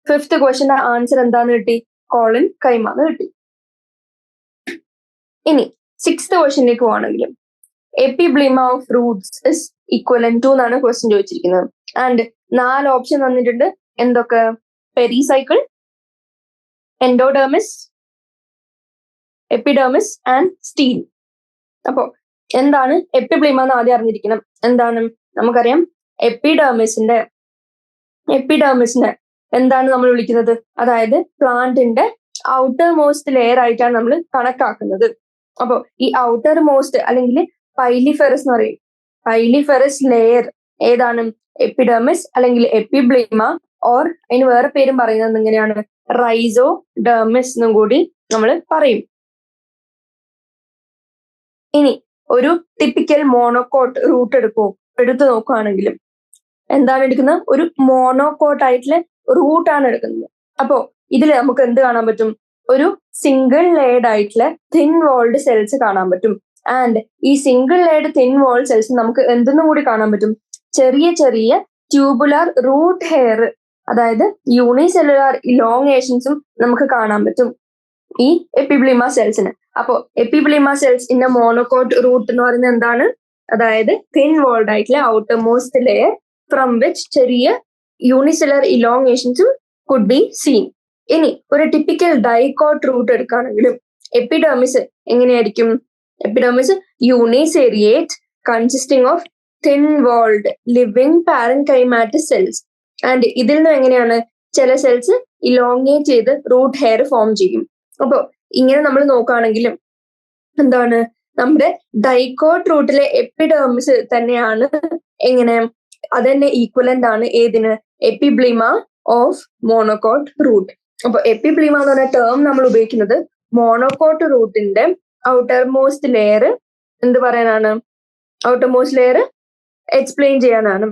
5th ക്വസ്റ്റ്യന്റെ ആൻസർ എന്താന്ന് കിട്ടി? കോളൻ കൈമാന്ന് കിട്ടി. ഇനി 6th ക്വസ്റ്റ്യനിലേക്ക് പോവാണെങ്കിൽ epiblema of roots is equivalent to എന്നാണ് ക്വസ്റ്റ്യൻ ചോദിച്ചിരിക്കുന്നത്. ആൻഡ് 4 ഓപ്ഷൻ വന്നിട്ടുണ്ട്. എന്തൊക്കെ? Pericycle, endodermis, epidermis and stele. അപ്പോ എന്താണ് എപ്പിബ്ലിമ എന്ന് ആദ്യം അറിഞ്ഞിരിക്കണം. എന്താണ്? നമുക്കറിയാം എപ്പിഡെർമിസിനെ എന്താണ് നമ്മൾ വിളിക്കുന്നത്? അതായത് പ്ലാന്റിന്റെ ഔട്ടർ മോസ്റ്റ് ലെയർ ആയിട്ടാണ് നമ്മൾ കണക്കാക്കുന്നത്. അപ്പോ ഈ ഔട്ടർ മോസ്റ്റ് അല്ലെങ്കിൽ പൈലിഫെറസ് എന്ന് പറയും. പൈലിഫെറസ് ലെയർ ഏതാണ്? എപ്പിഡെർമിസ് അല്ലെങ്കിൽ എപ്പിബ്ലിമ, ഓർ അതിന് വേറെ പേരും പറയുന്നത് എങ്ങനെയാണ്? റൈസോഡെർമിസ് എന്നും കൂടി നമ്മൾ പറയും. ഇനി ഒരു ടിപ്പിക്കൽ മോണോകോട്ട് റൂട്ട് എടുത്തു നോക്കുകയാണെങ്കിലും എന്താണ് എടുക്കുന്നത്? ഒരു മോണോകോട്ട് ആയിട്ടുള്ള റൂട്ടാണ് എടുക്കുന്നത്. അപ്പോ ഇതിൽ നമുക്ക് എന്ത് കാണാൻ പറ്റും? ഒരു സിംഗിൾ ലെയർഡ് ആയിട്ടുള്ള തിൻ വോൾഡ് സെൽസ് കാണാൻ പറ്റും. ആൻഡ് ഈ single layered thin walled cells നമുക്ക് എന്തെന്നും കൂടി കാണാൻ പറ്റും? ചെറിയ ചെറിയ ട്യൂബുലാർ റൂട്ട് ഹെയർ, അതായത് യൂണിസെല്ലുലാർ ഇലോങ്ങേഷൻസും നമുക്ക് കാണാൻ പറ്റും. ഈ എപ്പിബ്ലിമ സെൽസിന്. അപ്പോ epiblema cells in monocot root എന്ന് പറയുന്നത് എന്താണ്? അതായത് തിൻ വോൾഡ് ആയിട്ടുള്ള outer most layer from which ചെറിയ യൂണിസെലർ ഇലോങ്ങേഷൻസും കുഡ് ബി സീൻ. ഇനി ഒരു ടിപ്പിക്കൽ ഡൈകോട്ട് റൂട്ട് എടുക്കുകയാണെങ്കിലും എപ്പിഡെർമിസ് എങ്ങനെയായിരിക്കും? Epidermis uniseriate consisting of thin walled living parenchymatic cells. And ഇതിൽ നിന്ന് എങ്ങനെയാണ് ചില സെൽസ് ഇലോങ്ങേറ്റ് ചെയ്ത് റൂട്ട് ഹെയർ ഫോം ചെയ്യും. അപ്പൊ ഇങ്ങനെ നമ്മൾ നോക്കുകയാണെങ്കിലും എന്താണ് നമ്മുടെ ഡൈകോട്ട് റൂട്ടിലെ എപ്പിഡെർമിസ് തന്നെയാണ് എങ്ങനെ അതന്നെ ഈക്വലന്റ് ആണ് ഏതിന്? എപ്പിബ്ലിമ ഓഫ് മോണോകോട്ട് റൂട്ട്. അപ്പൊ എപ്പിബ്ലിമ എന്ന് പറഞ്ഞ ടേം നമ്മൾ ഉപയോഗിക്കുന്നത് മോണോകോട്ട് റൂട്ടിന്റെ ഔട്ടർ മോസ്റ്റ് ലെയർ എന്ത് പറയാനാണ്? ഔട്ടർ മോസ്റ്റ് ലെയർ എക്സ്പ്ലെയിൻ ചെയ്യാനാണ്.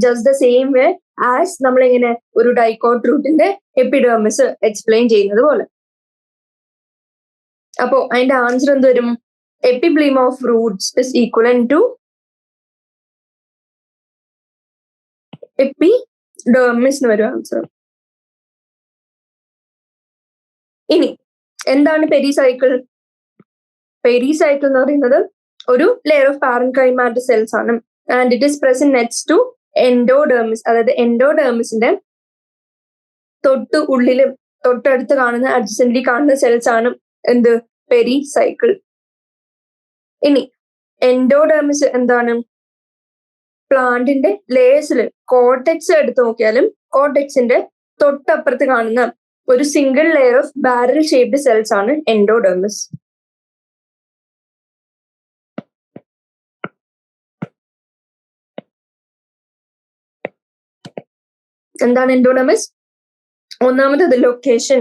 Just the same way as നമ്മൾ എങ്ങനെ ഒരു ഡൈകോട്ട് റൂട്ടിന്റെ എപ്പിഡെർമിസ് എക്സ്പ്ലെയിൻ ചെയ്യുന്നത് പോലെ. അപ്പോ അതിന്റെ ആൻസർ എന്ത് വരും? Epiblema of roots is equivalent to epidermis എന്ന് വരും ആൻസർ. ഇനി എന്താണ് പെരിസൈക്കിൾ? പെരിസൈക്കിൾ എന്ന് പറയുന്നത് ഒരു ലെയർ ഓഫ് പാരൻകൈമാറ്റിക് സെൽസ് ആണ്. And it is present next to endodermis. അതായത് എൻഡോഡെർമിസിന്റെ തൊട്ട് ഉള്ളിലും തൊട്ടടുത്ത് കാണുന്ന അഡ്ജസന്റ്ലി കാണുന്ന സെൽസ് ആണ് എന്ത്? പെരിസൈക്കിൾ. ഇനി എൻഡോഡെർമിസ് എന്താണ്? പ്ലാന്റിന്റെ ലേയേഴ്സിൽ കോർട്ടെക്സ് എടുത്ത് നോക്കിയാലും കോർട്ടെക്സിന്റെ തൊട്ടപ്പുറത്ത് കാണുന്ന ഒരു single layer of barrel shaped cells ആണ് എൻഡോഡെർമിസ്. എന്താണ് എൻഡോഡെർമിസ്? ഒന്നാമത് location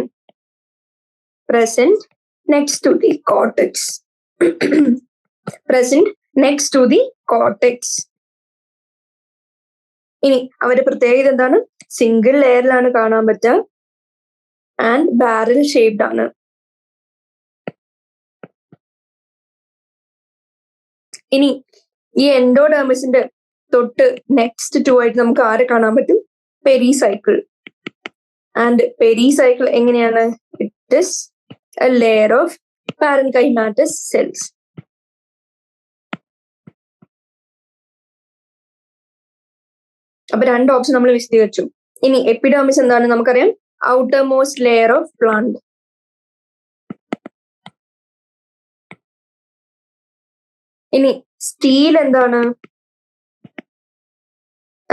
present next to the cortex. Present next to the cortex. ഇനി അവരുടെ പ്രത്യേകത എന്താണ്? സിംഗിൾ ലെയറിലാണ് കാണാൻ പറ്റുക ആൻഡ് ബാരൽ ഷേപ്ഡ് ആണ്. ഇനി ഈ എൻഡോഡെർമിസിന്റെ തൊട്ട് നെക്സ്റ്റ് ടു ആയിട്ട് നമുക്ക് ആരെ കാണാൻ പറ്റും? പെരിസൈക്കിൾ. ആൻഡ് പെരിസൈക്കിൾ എങ്ങനെയാണ്? It is a layer of parenchymatic cells. അപ്പൊ രണ്ട് ഓപ്ഷൻ നമ്മൾ വിശദീകരിച്ചു. ഇനി എപ്പിഡെർമിസ് എന്താണ്? നമുക്കറിയാം outer most layer of plant. ഇനി സ്റ്റീൽ എന്താണ്?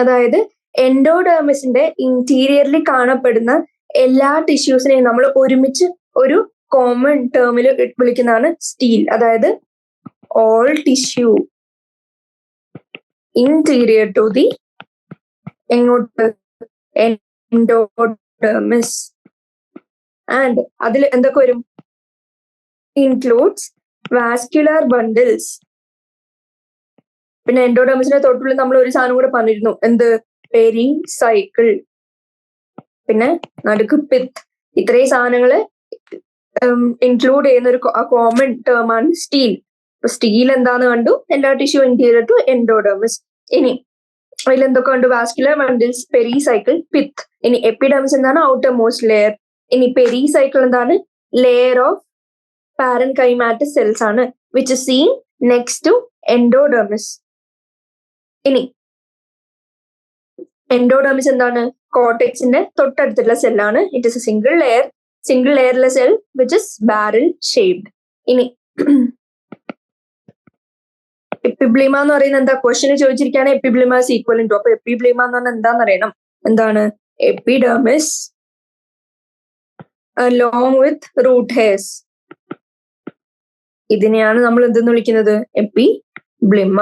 അതായത് എൻഡോഡെർമിസിന്റെ ഇന്റീരിയറിൽ കാണപ്പെടുന്ന എല്ലാ ടിഷ്യൂസിനെയും നമ്മൾ ഒരുമിച്ച് ഒരു കോമൺ ടേമിൽ വിളിക്കുന്നതാണ് സ്റ്റീൽ. അതായത് all tissue interior to the എങ്ങോട്ട്? എൻഡോഡെർമിസ്. ആൻഡ് അതിൽ എന്തൊക്കെ വരും? Includes vascular bundles. പിന്നെ എൻഡോഡെർമിസിന്റെ തൊട്ടുള്ളിൽ നമ്മൾ ഒരു സാധനം കൂടെ പറഞ്ഞിരുന്നു, എന്ത്? പെരിസൈക്കിൾ. പിന്നെ നടുക്ക് പിത്ത്. ഇത്രയും സാധനങ്ങള് ഇൻക്ലൂഡ് ചെയ്യുന്ന ഒരു കോമൺ ടേം ആണ് സ്റ്റീൽ. അപ്പൊ സ്റ്റീൽ എന്താന്ന് കണ്ടു? എല്ലാ ടിഷ്യൂ ഇന്റീരിയർ ടു എൻഡോഡെർമിസ്. ഇനി അതിൽ എന്തൊക്കെ ഉണ്ട്? Vascular bundles, pericycle, pith. ഇനി എപ്പിഡെർമിസ് എന്താണ്? Outer most layer. ഇനി പെരിസൈക്കിൾ എന്താണ്? ലെയർ ഓഫ് പാരൻകൈമാറ്റിക് സെൽസ് ആണ് which is seen next to endodermis. ഇനി എൻഡോഡെർമിസ് എന്താണ്? കോർട്ടെക്സിന്റെ തൊട്ടടുത്തുള്ള സെല്ലാണ്. ഇറ്റ് ഇസ് എ സിംഗിൾ ലെയറിലെ cell which is barrel shaped. ഇനി എപ്പിബ്ലിമ എന്ന് പറയുന്നത് എന്താ? ക്വസ്റ്റ്യൻ ചോദിച്ചിരിക്കുകയാണ് എപ്പിബ്ലിമ ഇസ് ഈക്വൽ ടു. അപ്പൊ എപ്പിബ്ലിമ എന്ന് പറഞ്ഞാൽ എന്താന്ന് അറിയണം. എന്താണ്? Epidermis along with root hairs. ഇതിനെയാണ് നമ്മൾ എന്തെന്ന് വിളിക്കുന്നത്? എപ്പിബ്ലിമ.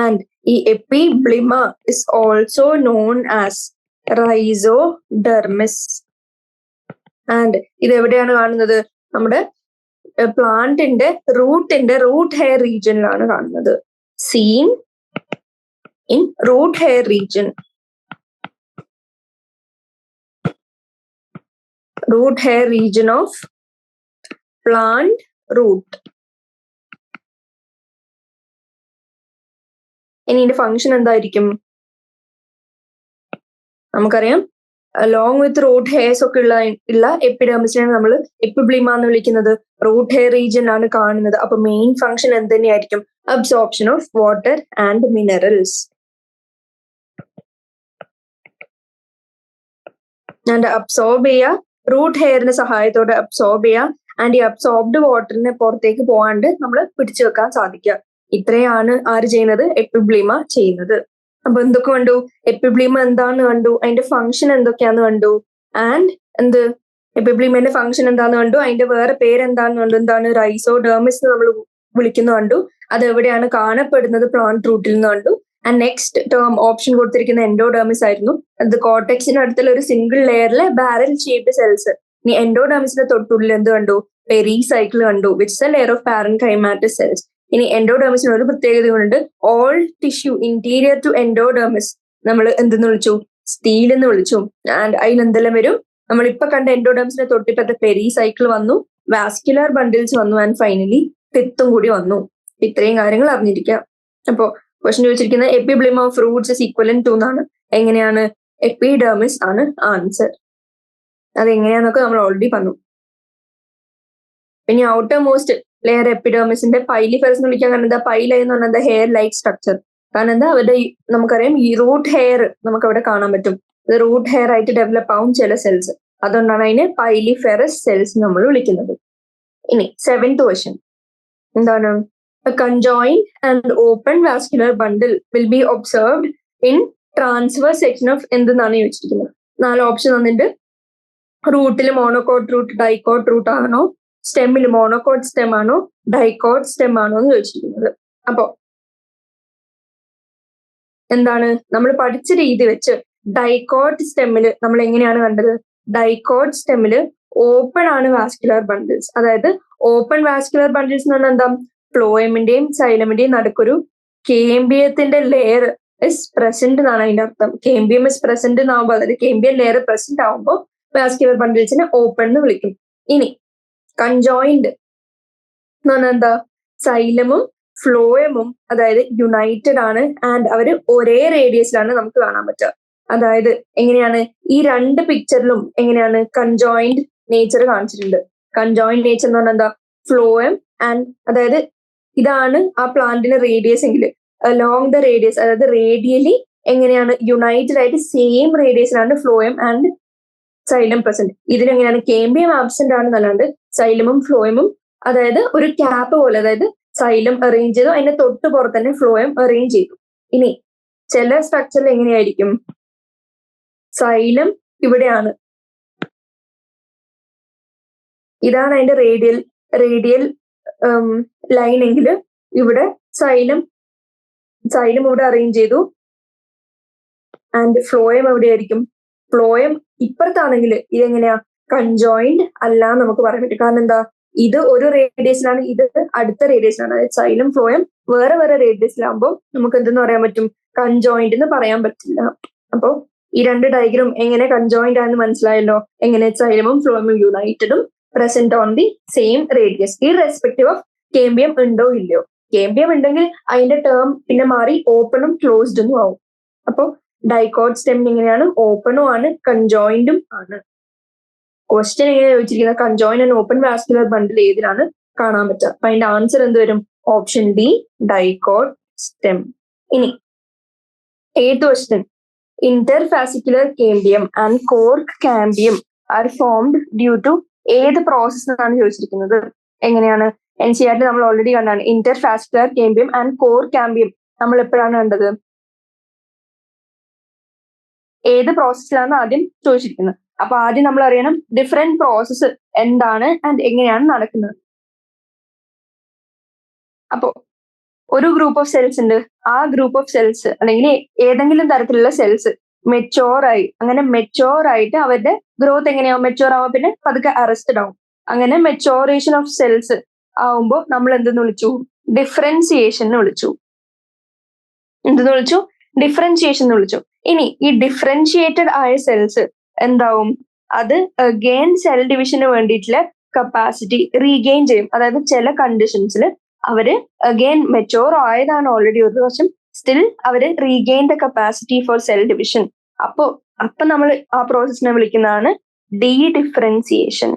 ആൻഡ് ഈ epiblema is also known as rhizodermis. And ഇത് എവിടെയാണ് കാണുന്നത്? നമ്മുടെ പ്ലാന്റിന്റെ റൂട്ട് ഹെയർ റീജിയനിലാണ് കാണുന്നത്. Seen in root hair region. root hair region of plant root. ഇനി ഇതിന്റെ ഫംഗ്ഷൻ എന്തായിരിക്കും? നമുക്കറിയാം അലോങ് വിത്ത് റൂട്ട് ഹെയർസ് ഒക്കെ ഉള്ള എപ്പിഡെർമിസിനെയാണ് നമ്മൾ എപ്പിബ്ലീമ എന്ന് വിളിക്കുന്നത്. റൂട്ട് ഹെയർ റീജിയൻ ആണ് കാണുന്നത്. അപ്പൊ മെയിൻ ഫംഗ്ഷൻ എന്ത് തന്നെയായിരിക്കും? Absorption of water and minerals. And absorb ചെയ്യുക, റൂട്ട് ഹെയറിന്റെ സഹായത്തോടെ അബ്സോർബ് ചെയ്യുക, ആൻഡ് ഈ അബ്സോർബ്ഡ് വാട്ടറിനെ പുറത്തേക്ക് പോകാണ്ട് നമ്മൾ പിടിച്ചു വെക്കാൻ സാധിക്കുക. ഇത്രയാണ് ആര് ചെയ്യുന്നത്? എപ്പിബ്ലീമ ചെയ്യുന്നത്. അപ്പൊ എന്തൊക്കെ കണ്ടു? എപ്പിബ്ലീമ എന്താന്ന് കണ്ടു, അതിന്റെ ഫംഗ്ഷൻ എന്തൊക്കെയാന്ന് കണ്ടു, ആൻഡ് എന്ത് എപ്പിബ്ലീമയുടെ ഫംഗ്ഷൻ എന്താന്ന് കണ്ടു, അതിന്റെ വേറെ പേരെന്താന്ന് കണ്ടു, എന്താണ് റൈസോഡെർമിസ് നമ്മൾ വിളിക്കുന്നു കണ്ടു. അത് എവിടെയാണ് കാണപ്പെടുന്നത്? പ്ലാന്റ് റൂട്ടിൽ നിന്ന് കണ്ടു. ആൻഡ് നെക്സ്റ്റ് ടേം ഓപ്ഷൻ കൊടുത്തിരിക്കുന്ന എൻഡോഡെർമിസ് ആയിരുന്നു. അത് കോർട്ടെക്സിന് അടുത്തുള്ള ഒരു സിംഗിൾ ലെയറിലെ ബാരൽ ഷേപ്ഡ് സെൽസ്. ഇനി എൻഡോഡെർമിസിന്റെ തൊട്ടുള്ളിൽ എന്ത് കണ്ടു? പെരിസൈക്കിൾ കണ്ടു, which is a layer of പാരൻകൈമാറ്റസ് cells. ഇനി എൻഡോഡെർമിസിന് ഒരു പ്രത്യേകതയുണ്ട്. ഓൾ ടിഷ്യൂ ഇന്റീരിയർ ടു എൻഡോഡെർമിസ് നമ്മൾ എന്തെന്ന് വിളിച്ചു? സ്റ്റീൽ എന്ന് വിളിച്ചു. ആൻഡ് അതിൽ എന്തെല്ലാം വരും? നമ്മളിപ്പോ കണ്ട എൻഡോഡെർമിസിന്റെ തൊട്ടിപ്പത്തെ പെരിസൈക്കിൾ വന്നു, വാസ്കുലർ ബണ്ടിൽസ് വന്നു, ആൻഡ് ഫൈനലി പിത്തും കൂടി വന്നു. ഇത്രയും കാര്യങ്ങൾ അറിഞ്ഞിരിക്കാം. അപ്പോ ക്വസ്റ്റൻ ചോദിച്ചിരിക്കുന്നത് epiblema of fruits is equivalent to എന്നാണ്. എങ്ങനെയാണ്? എപ്പിഡെർമിസ് ആണ് ആൻസർ. അതെങ്ങനെയാന്നൊക്കെ നമ്മൾ ഓൾറെഡി പറഞ്ഞു. പിന്നെ ഔട്ടർ മോസ്റ്റ് ലെയർ എപ്പിഡെർമിസിന്റെ പൈലിഫെറസ് എന്ന് വിളിക്കാൻ കാരണം എന്താ? പൈലൈ എന്ന് പറഞ്ഞാൽ ഹെയർ ലൈക്ക് സ്ട്രക്ചർ. കാരണം എന്താ? അവരുടെ നമുക്കറിയാം ഈ റൂട്ട് ഹെയർ നമുക്ക് അവിടെ കാണാൻ പറ്റും. ഇത് റൂട്ട് ഹെയർ ആയിട്ട് ഡെവലപ്പ് ആവും ചില സെൽസ്. അതുകൊണ്ടാണ് അതിനെ പൈലിഫെറസ് സെൽസ് നമ്മൾ വിളിക്കുന്നത്. ഇനി 7th ക്വസ്റ്റ്യൻ എന്താണ്? A conjoined and open vascular bundle will be observed in transverse section of എന്തെന്നാണ് ചോദിച്ചിരിക്കുന്നത്. 4 ഓപ്ഷൻ തന്നിട്ട് റൂട്ടിൽ മോണോകോട്ട് റൂട്ട്, ഡൈക്കോട്ട് റൂട്ട് ആണോ, സ്റ്റെമ്മിൽ മോണോകോട്ട് സ്റ്റെം ആണോ, ഡൈക്കോട്ട് സ്റ്റെം ആണോ എന്ന് ചോദിച്ചിരിക്കുന്നത്. അപ്പോ എന്താണ്? നമ്മൾ പഠിച്ച രീതി വെച്ച് ഡൈക്കോട്ട് സ്റ്റെമ്മിൽ നമ്മൾ എങ്ങനെയാണ് കണ്ടത്? ഡൈക്കോട്ട് സ്റ്റെമ്മിൽ ഓപ്പൺ ആണ് വാസ്കുലർ ബണ്ടിൽസ്. അതായത് ഓപ്പൺ വാസ്കുലർ ബണ്ടിൽസ് എന്ന് പറഞ്ഞാൽ എന്താ? ഫ്ലോയമിന്റെയും സൈലമിന്റെയും നടുക്കൊരു കേംബിയത്തിന്റെ ലെയർ ഇസ് പ്രസന്റ് എന്നാണ് അതിന്റെ അർത്ഥം. കേംബിയം ഇസ് പ്രസന്റ് എന്നാകുമ്പോൾ, അതായത് കേംബിയം ലെയർ പ്രസന്റ് ആവുമ്പോൾ വാസ്കുലർ ബണ്ടിൽസിനെ ഓപ്പൺ എന്ന് വിളിക്കും. ഇനി കൺജോയിന്റ് എന്ന് പറഞ്ഞാൽ എന്താ? സൈലമും ഫ്ലോയമും അതായത് യുണൈറ്റഡ് ആണ്, ആൻഡ് അവര് ഒരേ റേഡിയസിലാണ് നമുക്ക് കാണാൻ പറ്റുക. അതായത് എങ്ങനെയാണ്? ഈ രണ്ട് പിക്ചറിലും എങ്ങനെയാണ് കൺജോയിന്റ് നേച്ചർ കാണിച്ചിട്ടുണ്ട്. കൺജോയിന്റ് നേച്ചർ എന്ന് പറഞ്ഞാൽ എന്താ? ഫ്ലോയം ആൻഡ് അതായത് ഇതാണ് ആ പ്ലാന്റിന്റെ റേഡിയസ് എങ്കിൽ അലോങ് ദ റേഡിയസ്, അതായത് റേഡിയലി എങ്ങനെയാണ് യുണൈറ്റഡ് ആയിട്ട് സെയിം റേഡിയസിലാണ് ഫ്ലോയം ആൻഡ് സൈലം പ്രസന്റ്. ഇതിലെങ്ങനെയാണ്? കേംബിയം ആബ്സെന്റ് ആണെന്നല്ലാണ്ട് സൈലമും ഫ്ലോയമും അതായത് ഒരു ക്യാപ്പ് പോലെ, അതായത് സൈലം അറേഞ്ച് ചെയ്തു, അതിന്റെ തൊട്ട് പുറത്ത് തന്നെ ഫ്ലോയം അറേഞ്ച് ചെയ്തു. ഇനി ചില സ്ട്രക്ചറിൽ എങ്ങനെയായിരിക്കും? സൈലം ഇവിടെയാണ്, ഇതാണ് അതിന്റെ റേഡിയൽ ലൈൻ എങ്കിൽ ഇവിടെ സൈലം ഇവിടെ അറേഞ്ച് ചെയ്തു, ആൻഡ് ഫ്ലോയം എവിടെയായിരിക്കും? ഫ്ലോയം ഇപ്പുറത്താണെങ്കിൽ ഇതെങ്ങനെയാ? കൺജോയിന്റ് അല്ല നമുക്ക് പറയാൻ പറ്റും. കാരണം എന്താ? ഇത് ഒരു റേഡിയസിലാണ്, ഇത് അടുത്ത റേഡിയസിലാണ്. അതായത് സൈലം ഫ്ലോയം വേറെ വേറെ റേഡിയസിലാകുമ്പോൾ നമുക്ക് എന്തെന്ന് പറയാൻ പറ്റും? കൺജോയിന്റ് എന്ന് പറയാൻ പറ്റില്ല. അപ്പോ ഈ രണ്ട് ഡയഗ്രം എങ്ങനെ കൺജോയിന്റ് ആണെന്ന് മനസ്സിലായല്ലോ. എങ്ങനെ സൈലമും ഫ്ലോയമും യുണൈറ്റഡും present on the same radius irrespective of cambium ഉണ്ടോ ഇല്ലയോ. കേംബിയം ഉണ്ടെങ്കിൽ അതിന്റെ ടേം പിന്നെ മാറി ഓപ്പണും ക്ലോസ്ഡ് എന്നും ആവും. അപ്പൊ ഡൈക്കോട്ട് സ്റ്റെം എങ്ങനെയാണ്? ഓപ്പണും ആണ് കൺജോയിന്റും ആണ്. ക്വസ്റ്റ്യൻ എങ്ങനെ ചോദിച്ചിരിക്കുന്നത്? Conjoint and open vascular bundle ഏതിലാണ് കാണാൻ പറ്റുക? അപ്പൊ അതിന്റെ ആൻസർ എന്ത് വരും? Option D, dicot stem. ഇനി 8th question interfascicular cambium and cork cambium are formed due to ഏത് പ്രോസസ് എന്നാണ് ചോദിച്ചിരിക്കുന്നത്. എങ്ങനെയാണ്? NCERT നമ്മൾ ഓൾറെഡി കണ്ടാണ്. Interfascicular cambium and cork cambium നമ്മൾ എപ്പോഴാണ് കണ്ടത്? ഏത് പ്രോസസ്സിലാണ് ആദ്യം ചോദിച്ചിരിക്കുന്നത്. അപ്പൊ ആദ്യം നമ്മൾ അറിയണം ഡിഫറെന്റ് പ്രോസസ്സ് എന്താണ് ആൻഡ് എങ്ങനെയാണ് നടക്കുന്നത്. അപ്പോ ഒരു ഗ്രൂപ്പ് ഓഫ് സെൽസ് ഉണ്ട്. ആ ഗ്രൂപ്പ് ഓഫ് സെൽസ് അല്ലെങ്കിൽ ഏതെങ്കിലും തരത്തിലുള്ള സെൽസ് മെച്ചോർ ആയിട്ട് അവരുടെ ഗ്രോത്ത് എങ്ങനെയാവും? മെച്ചോർ ആവുമ്പോൾ പിന്നെ പതുക്കെ അറസ്റ്റഡ് ആവും. അങ്ങനെ മെച്ചോറേഷൻ ഓഫ് സെൽസ് ആവുമ്പോൾ നമ്മൾ എന്തെന്ന് വിളിച്ചു? ഡിഫറൻസിയേഷൻ എന്ന് വിളിച്ചു. ഡിഫറൻസിയേഷൻ എന്ന് വിളിച്ചു. ഇനി ഈ ഡിഫറൻഷിയേറ്റഡ് ആയ സെൽസ് എന്താവും? അത് അഗെയിൻ സെൽ ഡിവിഷന് വേണ്ടിയിട്ടുള്ള കപ്പാസിറ്റി റീഗെയിൻ ചെയ്യും. അതായത് ചില കണ്ടീഷൻസിൽ അവര് അഗെയിൻ മെച്ചോർ ആയതാണ് ഓൾറെഡി ഒരു പ്രാവശ്യം, സ്റ്റിൽ അവര് regain the capacity for cell division. അപ്പൊ നമ്മൾ ആ പ്രോസസ്സിനെ വിളിക്കുന്നതാണ് ഡീഡിഫറൻസിയേഷൻ.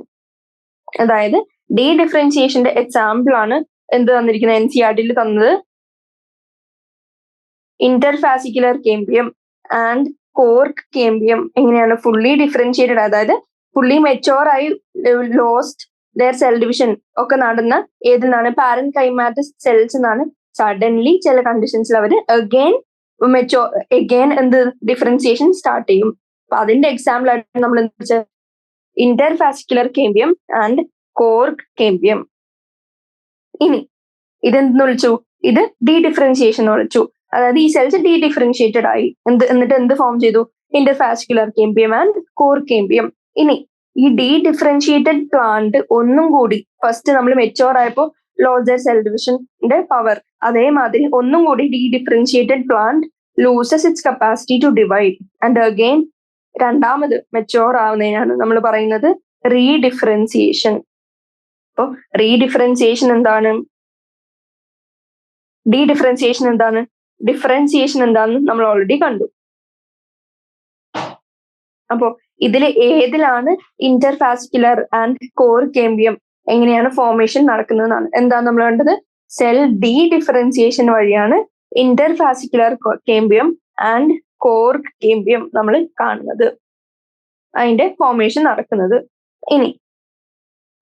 അതായത് ഡീഡിഫറൻസിയേഷന്റെ എക്സാമ്പിൾ ആണ് എന്ത് തന്നിരിക്കുന്നത്, NCERT തന്നത് ഇന്റർഫാസിക്കുലർ കേമ്പിയം ആൻഡ് കോർക്ക് കേമ്പിയം. എങ്ങനെയാണ് ഫുള്ളി ഡിഫറൻഷിയേറ്റഡ്, അതായത് ഫുള്ളി മെച്ചോർ ആയി ലോസ്റ്റ് ദർ സെൽ ഡിവിഷൻ ഒക്കെ നടന്ന ഏതിൽ നിന്നാണ്, പാരന്റ് കൈമാറ്റസ് സെൽസ് എന്നാണ്. സഡൻലി ചില കണ്ടീഷൻസിൽ അവർ അഗെയിൻ എന്ത് ഡിഫറൻസിയേഷൻ സ്റ്റാർട്ട് ചെയ്യും. അപ്പൊ അതിന്റെ എക്സാമ്പിൾ ആയിട്ട് നമ്മൾ എന്താ വെച്ചാൽ ഇന്റർഫാസിക്കുലർ കേമ്പിയം ആൻഡ് കോർക്ക് കേമ്പിയം. ഇനി ഇതെന്തെന്ന് വിളിച്ചു, ഇത് ഡീഡിഫറൻസിയേഷൻ എന്ന് വിളിച്ചു. അതായത് ഈ സെൽസ് ഡീഡിഫറൻഷിയേറ്റഡ് ആയി എന്നിട്ട് എന്ത് ഫോം ചെയ്തു, ഇന്റർഫാസിക്കുലർ കേമ്പിയം ആൻഡ് കോർക്ക് കേമ്പിയം. ഇനി ഈ ഡീഡിഫറൻഷിയേറ്റഡ് പ്ലാന്റ് ഒന്നും കൂടി ഫസ്റ്റ് നമ്മൾ മെച്ചോർ ആയപ്പോ ലോസ് സെൽ ഡിവിഷന്റെ പവർ, അതേമാതിരി ഒന്നും കൂടി dedifferentiated plant loses its capacity to divide and again രണ്ടാമത് മെച്ചോർ ആവുന്നതിനാണ് നമ്മൾ പറയുന്നത് റീഡിഫറൻസിയേഷൻ. അപ്പൊ റീഡിഫറൻസിയേഷൻ എന്താണ്, ഡീഡിഫറൻസിയേഷൻ എന്താണ്, ഡിഫറൻസിയേഷൻ എന്താണെന്ന് നമ്മൾ ഓൾറെഡി കണ്ടു. അപ്പോ ഏതിലാണ് ഇന്റർഫാസിക്കുലർ ആൻഡ് കോർ കേമ്പിയം എങ്ങനെയാണ് ഫോർമേഷൻ നടക്കുന്നതെന്നാണ്. എന്താണ് നമ്മൾ കണ്ടത്, സെൽ ഡീഡിഫറൻസിയേഷൻ വഴിയാണ് ഇന്റർഫാസിക്കുലർ കേമ്പിയം ആൻഡ് കോർ കേമ്പിയം നമ്മൾ കാണുന്നത്, അതിന്റെ ഫോർമേഷൻ നടക്കുന്നത്. ഇനി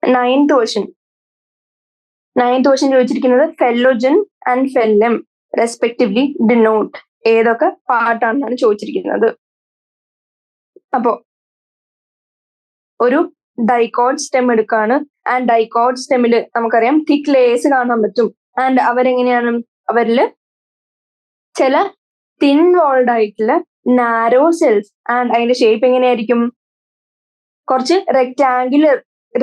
നയൻത് ക്വസ്റ്റ്യൻ ചോദിച്ചിരിക്കുന്നത് phellogen and phellem respectively denote ഏതൊക്കെ പാർട്ടാണെന്നാണ് ചോദിച്ചിരിക്കുന്നത്. അപ്പോ ഒരു ഡൈക്കോട്ട് സ്റ്റെം എടുക്കാണ്. ആൻഡ് ഡൈക്കോട്ട് സ്റ്റെമ്മില് നമുക്കറിയാം തിക്ക് ലേയേഴ്സ് കാണാൻ പറ്റും. ആൻഡ് അവരെങ്ങനെയാണ്, അവരിൽ ചില തിൻ വോൾഡ് ആയിട്ടുള്ള നാരോ സെൽസ്, ആൻഡ് അതിന്റെ ഷേപ്പ് എങ്ങനെയായിരിക്കും, കുറച്ച്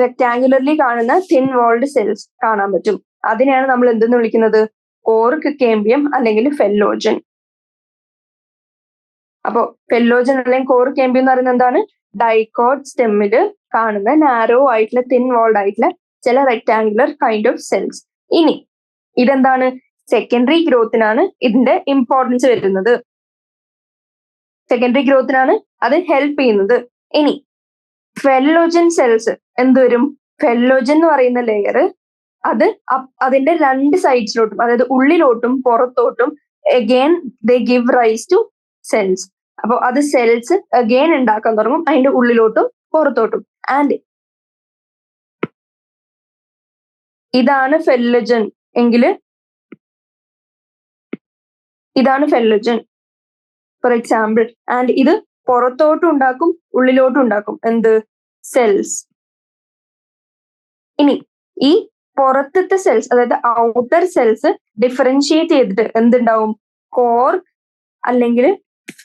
റെക്ടാങ്കുലർലി കാണുന്ന തിൻ വോൾഡ് സെൽസ് കാണാൻ പറ്റും. അതിനെയാണ് നമ്മൾ എന്തെന്ന് വിളിക്കുന്നത്, കോർക്ക് കേമ്പിയം അല്ലെങ്കിൽ ഫെല്ലോജൻ. അപ്പോ ഫെല്ലോജൻ അല്ലെങ്കിൽ കോർക്ക് കേമ്പിയം എന്ന് പറയുന്നത് എന്താണ്, ഡൈക്കോട്ട് സ്റ്റെമ്മില് കാണുന്ന നാരോ ആയിട്ടുള്ള തിൻ വോൾഡ് ആയിട്ടുള്ള ചില റെക്ടാങ്കുലർ കൈൻഡ് ഓഫ് സെൽസ്. ഇനി ഇതെന്താണ്, സെക്കൻഡറി ഗ്രോത്തിനാണ് ഇതിന്റെ ഇമ്പോർട്ടൻസ് വരുന്നത്, സെക്കൻഡറി ഗ്രോത്തിനാണ് അത് ഹെൽപ്പ് ചെയ്യുന്നത്. ഇനി ഫെല്ലോജൻ സെൽസ് എന്ത് വരും, ഫെല്ലോജൻ എന്ന് പറയുന്ന ലെയർ അത് അതിന്റെ രണ്ട് സൈഡ്സിലോട്ടും, അതായത് ഉള്ളിലോട്ടും പുറത്തോട്ടും again they give rise to cells. അപ്പൊ അത് സെൽസ് അഗെയിൻ ഉണ്ടാക്കാൻ തുടങ്ങും അതിന്റെ ഉള്ളിലോട്ടും പുറത്തോട്ടും. ആൻഡ് ഇതാണ് ഫെല്ലോജൻ എങ്കിൽ ഇതാണ് ഫെല്ലോജൻ ഫോർ എക്സാമ്പിൾ. ആൻഡ് ഇത് പുറത്തോട്ടും ഉണ്ടാക്കും ഉള്ളിലോട്ടും ഉണ്ടാക്കും എന്ത്, സെൽസ്. ഇനി ഈ പുറത്തത്തെ സെൽസ്, അതായത് ഔട്ടർ സെൽസ് ഡിഫറൻഷിയേറ്റ് ചെയ്തിട്ട് എന്തുണ്ടാവും, കോർക്ക് അല്ലെങ്കിൽ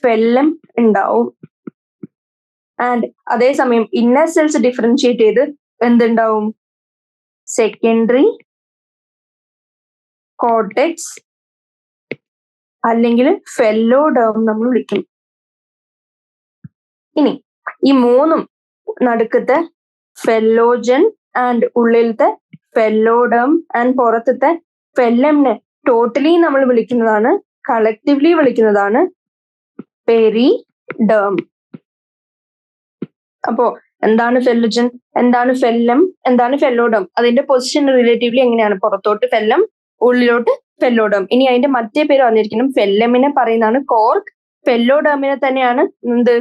ഫെല്ലം ഉണ്ടാവും. ആൻഡ് അതേസമയം ഇന്നർ സെൽസ് ഡിഫറൻഷിയേറ്റ് ചെയ്ത് എന്തുണ്ടാവും, സെക്കൻഡറി കോർട്ടെക്സ് അല്ലെങ്കിൽ ഫെല്ലോഡേം നമ്മൾ വിളിക്കും. ഇനി ഈ മൂന്നും നടുക്കത്തെ ഫെല്ലോജൻ ആൻഡ് ഉള്ളിലത്തെ ഫെല്ലോഡേം ആൻഡ് പുറത്തത്തെ ഫെല്ലംനെ ടോട്ടലി നമ്മൾ വിളിക്കുന്നതാണ്, കളക്റ്റീവ്ലി വിളിക്കുന്നതാണ് പെരിഡേം. അപ്പോ എന്താണ് ഫെല്ലോജൻ, എന്താണ് ഫെല്ലം, എന്താണ് ഫെല്ലോഡേം, അതിന്റെ പൊസിഷൻ റിലേറ്റീവ്ലി എങ്ങനെയാണ്, പുറത്തോട്ട് ഫെല്ലം ഉള്ളിലോട്ട് ഫെല്ലോഡേം. ഇനി അതിന്റെ മറ്റേ പേര് പറഞ്ഞിരിക്കണം, ഫെല്ലമിനെ പറയുന്നതാണ് കോർക്ക്, ഫെല്ലോഡേമിനെ തന്നെയാണ് എന്ത്